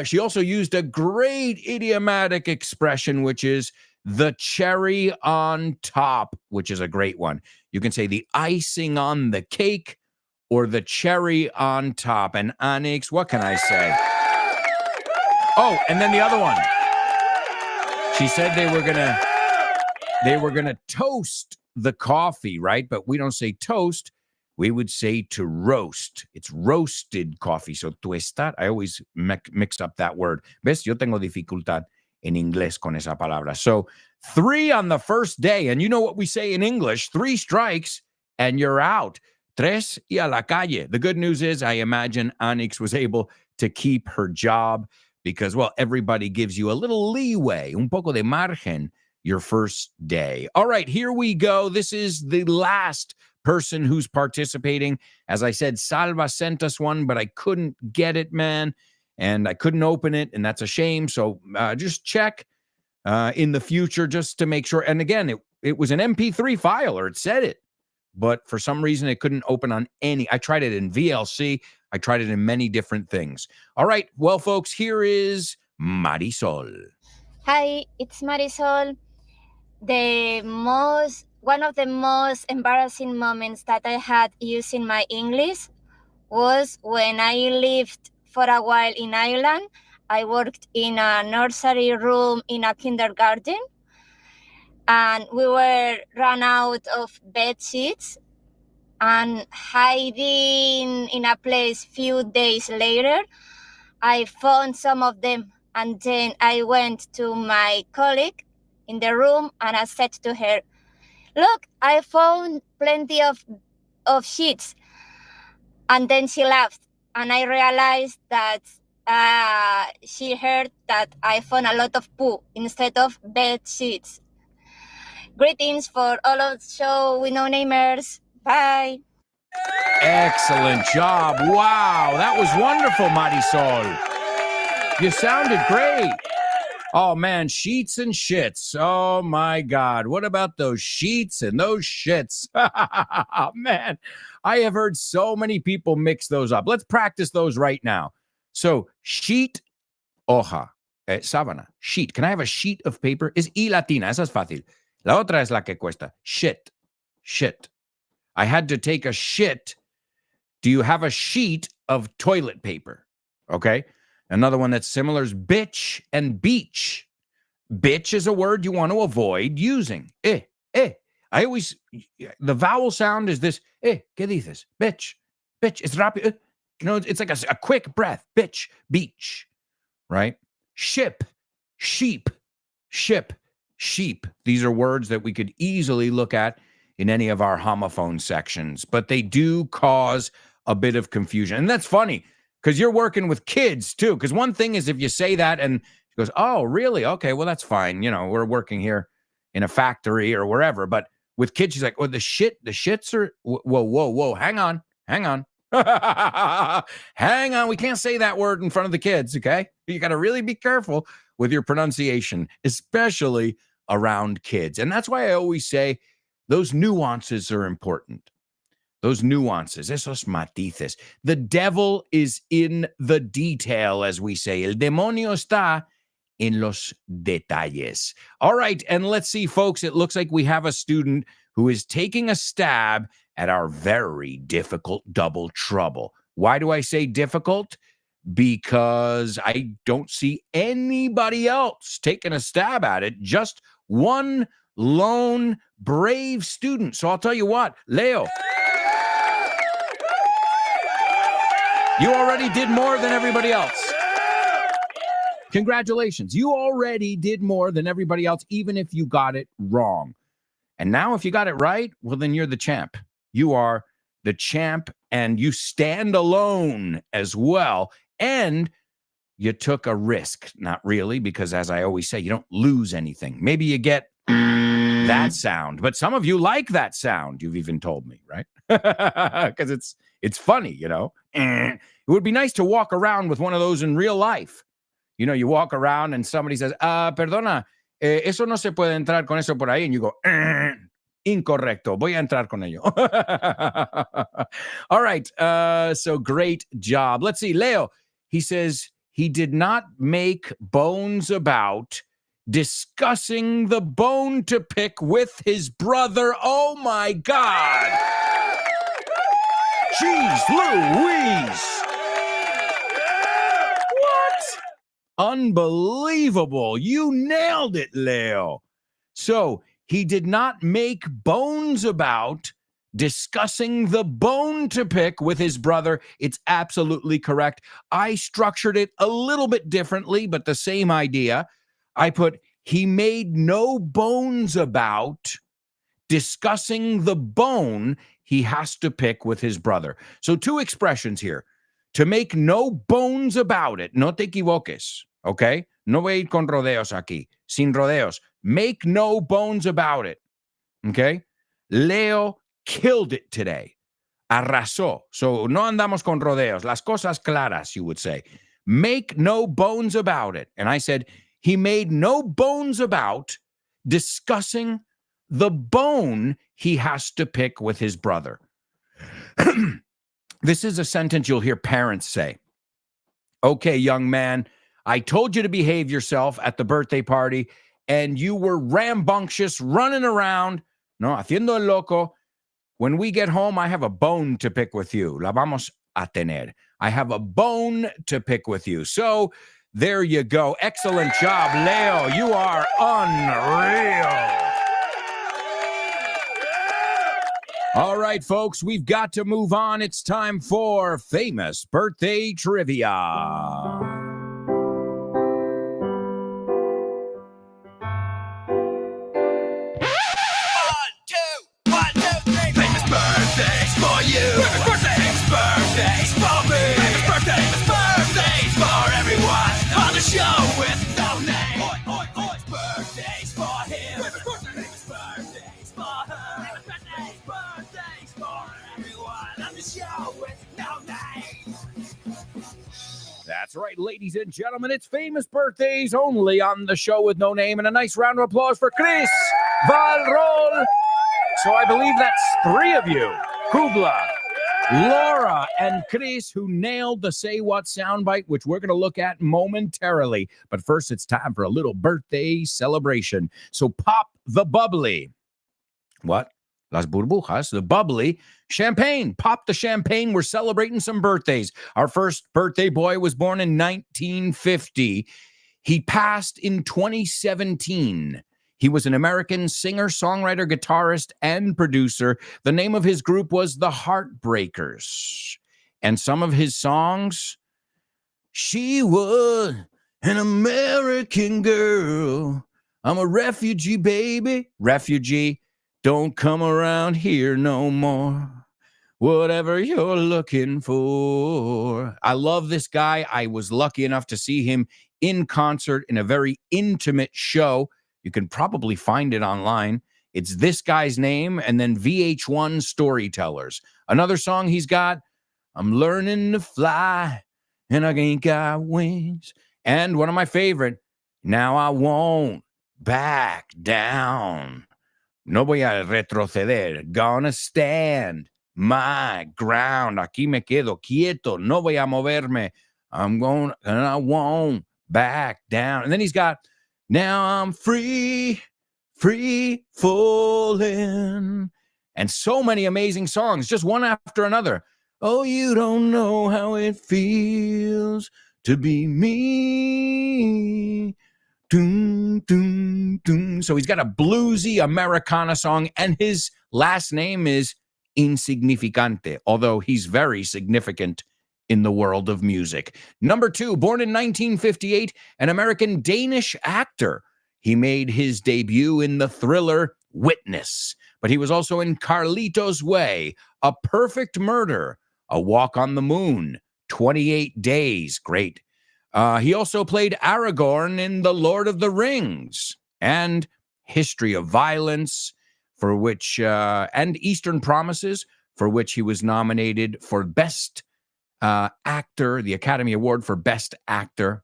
She also used a great idiomatic expression, which is the cherry on top, which is a great one. You can say the icing on the cake or the cherry on top. And Anix, what can I say? Oh, and then the other one. She said they were gonna toast the coffee, right? But we don't say toast. We would say to roast. It's roasted coffee. So tuestar, I always mix up that word. ¿Ves? Yo tengo dificultad en inglés con esa palabra. So 3 on the first day. And you know what we say in English? 3 strikes and you're out. 3 y a la calle. The good news is I imagine Anix was able to keep her job because, well, everybody gives you a little leeway, un poco de margen, your first day. All right, here we go. This is the last person who's participating. As I said, Salva sent us one, but I couldn't get it, man, and I couldn't open it, and that's a shame. So just check in the future just to make sure. And again, it was an MP3 file, or it said it, but for some reason it couldn't open on any. I tried it in VLC. I tried it in many different things. All right, well, folks, here is Marisol. Hi, it's Marisol. One of the most embarrassing moments that I had using my English was when I lived for a while in Ireland. I worked in a nursery room in a kindergarten, and we were run out of bed sheets and hiding in a place few days later. I found some of them, and then I went to my colleague in the room, and I said to her, "Look, I found plenty of sheets." And then she laughed, and I realized that she heard that I found a lot of poo instead of bed sheets. Greetings for all of the show with no namers. Bye. Excellent job. Wow, that was wonderful, Marisol. You sounded great. Oh, man, sheets and shits. Oh, my God. What about those sheets and those shits? Man, I have heard so many people mix those up. Let's practice those right now. So, sheet, hoja, sábana, sheet. Can I have a sheet of paper? Es y latina. Esa es fácil. La otra es la que cuesta. Shit, shit. I had to take a shit. Do you have a sheet of toilet paper? Okay. Another one that's similar is bitch and beach. Bitch is a word you want to avoid using. I always, the vowel sound is this, ¿qué dices? Bitch. It's rápido. It's like a quick breath. Bitch, beach, right? Ship, sheep, ship, sheep. These are words that we could easily look at in any of our homophone sections, but they do cause a bit of confusion. And that's funny because you're working with kids too. Because one thing is if you say that and she goes, "Oh, really? Okay, well, that's fine. We're working here in a factory or wherever." But with kids, she's like, "Oh, the shits are, whoa, hang on. Hang on. We can't say that word in front of the kids, okay? You got to really be careful with your pronunciation, especially around kids. And that's why I always say those nuances are important. Those nuances, esos matices. The devil is in the detail, as we say. El demonio está en los detalles. All right, and let's see, folks. It looks like we have a student who is taking a stab at our very difficult double trouble. Why do I say difficult? Because I don't see anybody else taking a stab at it. Just one lone brave student. So I'll tell you what, Leo, you already did more than everybody else. Congratulations. You already did more than everybody else, even if you got it wrong. And now if you got it right, well, then you're the champ. You are the champ, and you stand alone as well. And you took a risk. Not really, because as I always say, you don't lose anything. Maybe you get that sound, but some of you like that sound. You've even told me, right? Because it's funny, It would be nice to walk around with one of those in real life. You walk around and somebody says, perdona, eso no se puede entrar con eso por ahí. And you go, incorrecto, voy a entrar con ello. All right, so great job. Let's see, Leo, he says he did not make bones about discussing the bone to pick with his brother. Oh, my God. Jeez Louise. Unbelievable. You nailed it, Leo. So he did not make bones about discussing the bone to pick with his brother. It's absolutely correct. I structured it a little bit differently, but the same idea. I put, he made no bones about discussing the bone he has to pick with his brother. So two expressions here. To make no bones about it. No te equivoques, okay? No voy a ir con rodeos aquí. Sin rodeos. Make no bones about it, okay? Leo killed it today. Arrasó. So no andamos con rodeos. Las cosas claras, you would say. Make no bones about it. And I said, he made no bones about discussing the bone he has to pick with his brother. This is a sentence you'll hear parents say. Okay, young man, I told you to behave yourself at the birthday party, and you were rambunctious, running around, haciendo el loco. When we get home, I have a bone to pick with you. La vamos a tener. I have a bone to pick with you. So there you go. Excellent job, Leo. You are unreal. All right, folks, we've got to move on. It's time for Famous Birthday Trivia. right, ladies and gentlemen, it's famous birthdays only on the show with no name, and a nice round of applause for Chris Valrol. So I believe that's 3 of you, Kubla, Laura, and Chris, who nailed the Say What soundbite, which we're going to look at momentarily. But first, it's time for a little birthday celebration. So pop the bubbly. What? Las burbujas, the bubbly champagne. Pop the champagne. We're celebrating some birthdays. Our first birthday boy was born in 1950. He passed in 2017. He was an American singer, songwriter, guitarist, and producer. The name of his group was the Heartbreakers. And some of his songs, she was an American girl. I'm a refugee, baby. Refugee. Don't come around here no more. Whatever you're looking for. I love this guy. I was lucky enough to see him in concert in a very intimate show. You can probably find it online. It's this guy's name and then VH1 Storytellers. Another song he's got, I'm learning to fly and I ain't got wings. And one of my favorite, Now I Won't Back Down. No voy a retroceder. Gonna stand my ground. Aquí me quedo quieto. No voy a moverme. I'm going, and I won't back down. And then he's got, now I'm free falling. And so many amazing songs, just one after another. Oh, you don't know how it feels to be me. Doom, doom, doom. So he's got a bluesy Americana song, and his last name is Insignificante, although he's very significant in the world of music. Number 2, born in 1958, an American-Danish actor. He made his debut in the thriller Witness, but he was also in Carlito's Way, A Perfect Murder, A Walk on the Moon, 28 Days, great. He also played Aragorn in The Lord of the Rings and History of Violence, for which, and Eastern Promises, for which he was nominated for Best Actor, the Academy Award for Best Actor.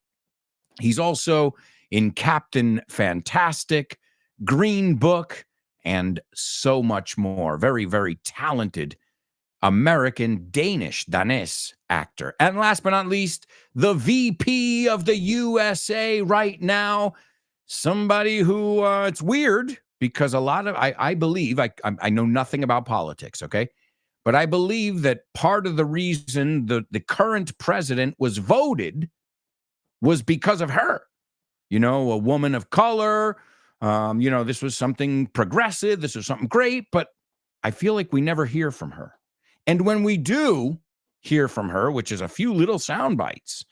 He's also in Captain Fantastic, Green Book, and so much more. Very, very talented Danes actor. And last but not least, the VP of the USA right now, somebody who, it's weird because a lot of, I believe, I know nothing about politics, okay? But I believe that part of the reason the current president was voted was because of her. You know, a woman of color, this was something progressive, this was something great, but I feel like we never hear from her. And when we do hear from her, which is a few little sound bites,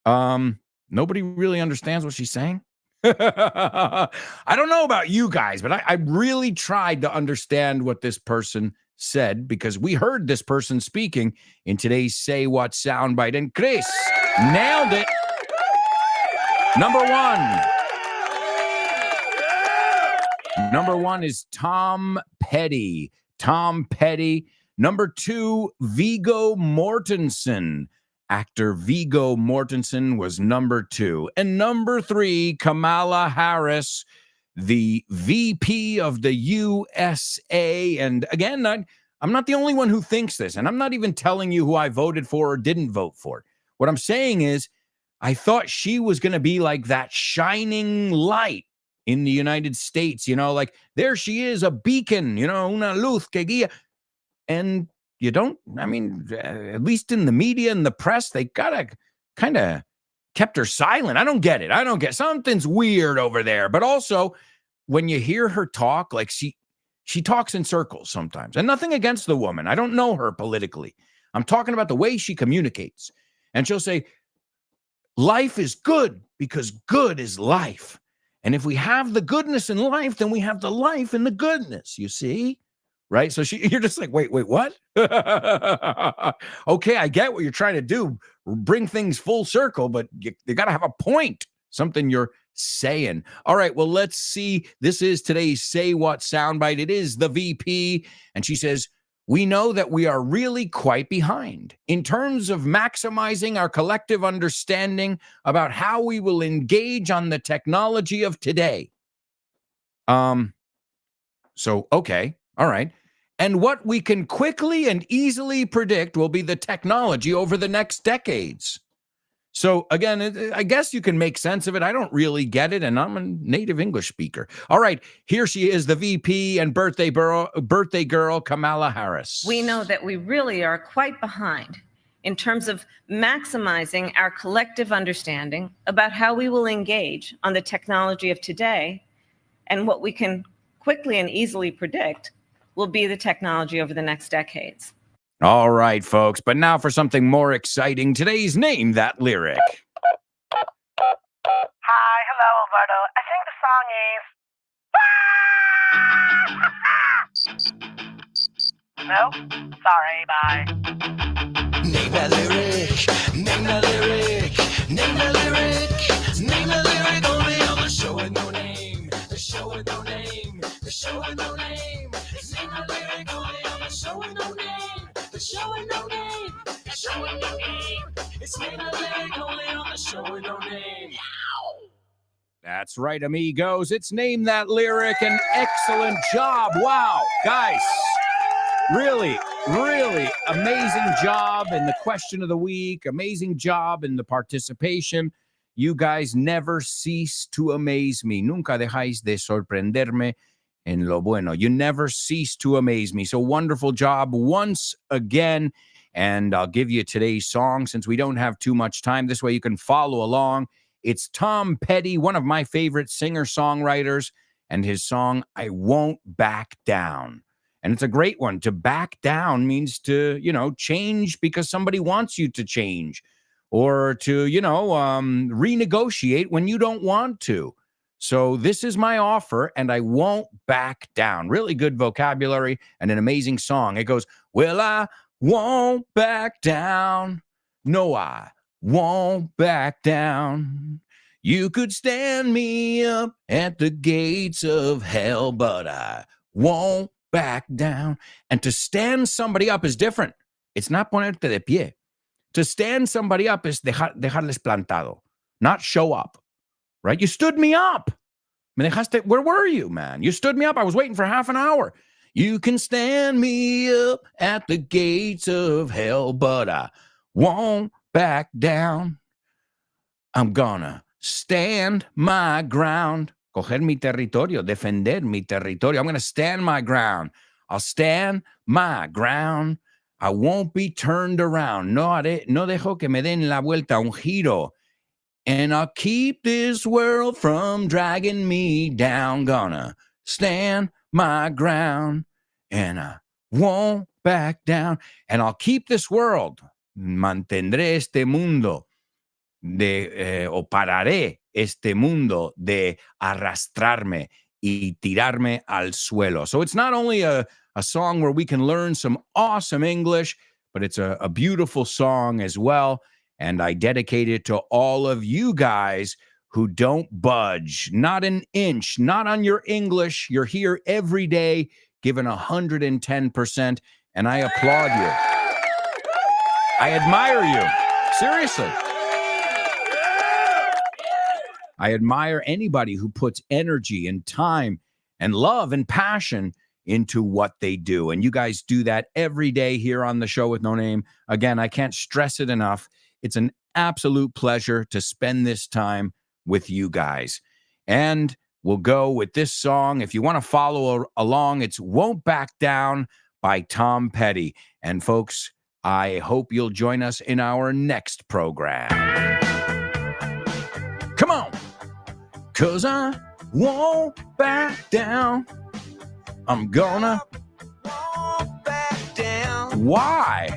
nobody really understands what she's saying. I don't know about you guys, but I really tried to understand what this person said because we heard this person speaking in today's Say What soundbite. And Chris nailed it. Number 1. Number 1 is Tom Petty. Tom Petty. Number 2, Viggo Mortensen. Actor Viggo Mortensen was number 2. And number 3, Kamala Harris, the VP of the USA. And again, I'm not the only one who thinks this. And I'm not even telling you who I voted for or didn't vote for. What I'm saying is, I thought she was going to be like that shining light in the United States, like there she is, a beacon, una luz que guía. And you don't, at least in the media and the press, they gotta kind of kept her silent. I don't get something's weird over there. But also when you hear her talk, like she talks in circles sometimes, and nothing against the woman. I don't know her politically. I'm talking about the way she communicates. And she'll say, life is good because good is life. And if we have the goodness in life, then we have the life in the goodness, you see? Right? So you're just like, wait, what? Okay, I get what you're trying to do. Bring things full circle, but you got to have a point, something you're saying. All right, well, let's see. This is today's Say What soundbite. It is the VP. And she says, we know that we are really quite behind in terms of maximizing our collective understanding about how we will engage on the technology of today. So, okay, all right. And what we can quickly and easily predict will be the technology over the next decades. So again, I guess you can make sense of it. I don't really get it, and I'm a native English speaker. All right, here she is, the VP and birthday girl, Kamala Harris. We know that we really are quite behind in terms of maximizing our collective understanding about how we will engage on the technology of today, and what we can quickly and easily predict will be the technology over the next decades. All right, folks, but now for something more exciting. Today's Name That Lyric. Hi, hello, Alberto. I think the song is... No? Sorry, bye. Name that lyric, name that lyric, name that lyric, name that lyric, only on the show with no name, the show with no name, the show with no name. It's name that lyric, only on the show with no name, the show with no name, the show with no name. It's name that lyric, only on the show with no name. That's right, amigos. It's Name That Lyric. An excellent job. Wow, guys. Really, really amazing job in the question of the week. Amazing job in the participation. You guys never cease to amaze me. Nunca dejáis de sorprenderme en lo bueno. You never cease to amaze me. So wonderful job once again. And I'll give you today's song since we don't have too much time. This way you can follow along. It's Tom Petty, one of my favorite singer-songwriters, and his song, I Won't Back Down. And it's a great one. To back down means to, change because somebody wants you to change, or to, renegotiate when you don't want to. So this is my offer, and I won't back down. Really good vocabulary and an amazing song. It goes, well, I won't back down. No, I won't back down. You could stand me up at the gates of hell, but I won't back down. And to stand somebody up is different. It's not ponerte de pie. To stand somebody up is dejarles plantado, not show up, right? You stood me up. Me dejaste, where were you, man? You stood me up. I was waiting for half an hour. You can stand me up at the gates of hell, but I won't back down. I'm gonna stand my ground. Coger mi territorio, defender mi territorio. I'm going to stand my ground. I'll stand my ground. I won't be turned around. No dejo que me den la vuelta, un giro. And I'll keep this world from dragging me down. Gonna stand my ground. And I won't back down. And I'll keep this world. Mantendré este mundo. O pararé este mundo de arrastrarme y tirarme al suelo. So it's not only a song where we can learn some awesome English, but it's a beautiful song as well. And I dedicate it to all of you guys who don't budge, not an inch, not on your English. You're here every day, giving 110%, and I applaud you. I admire you. Seriously. I admire anybody who puts energy and time and love and passion into what they do. And you guys do that every day here on the show with No Name. Again, I can't stress it enough. It's an absolute pleasure to spend this time with you guys. And we'll go with this song. If you want to follow along, it's Won't Back Down by Tom Petty. And folks, I hope you'll join us in our next program. Come on. 'Cause I won't back down. I'm gonna won't back down. Why?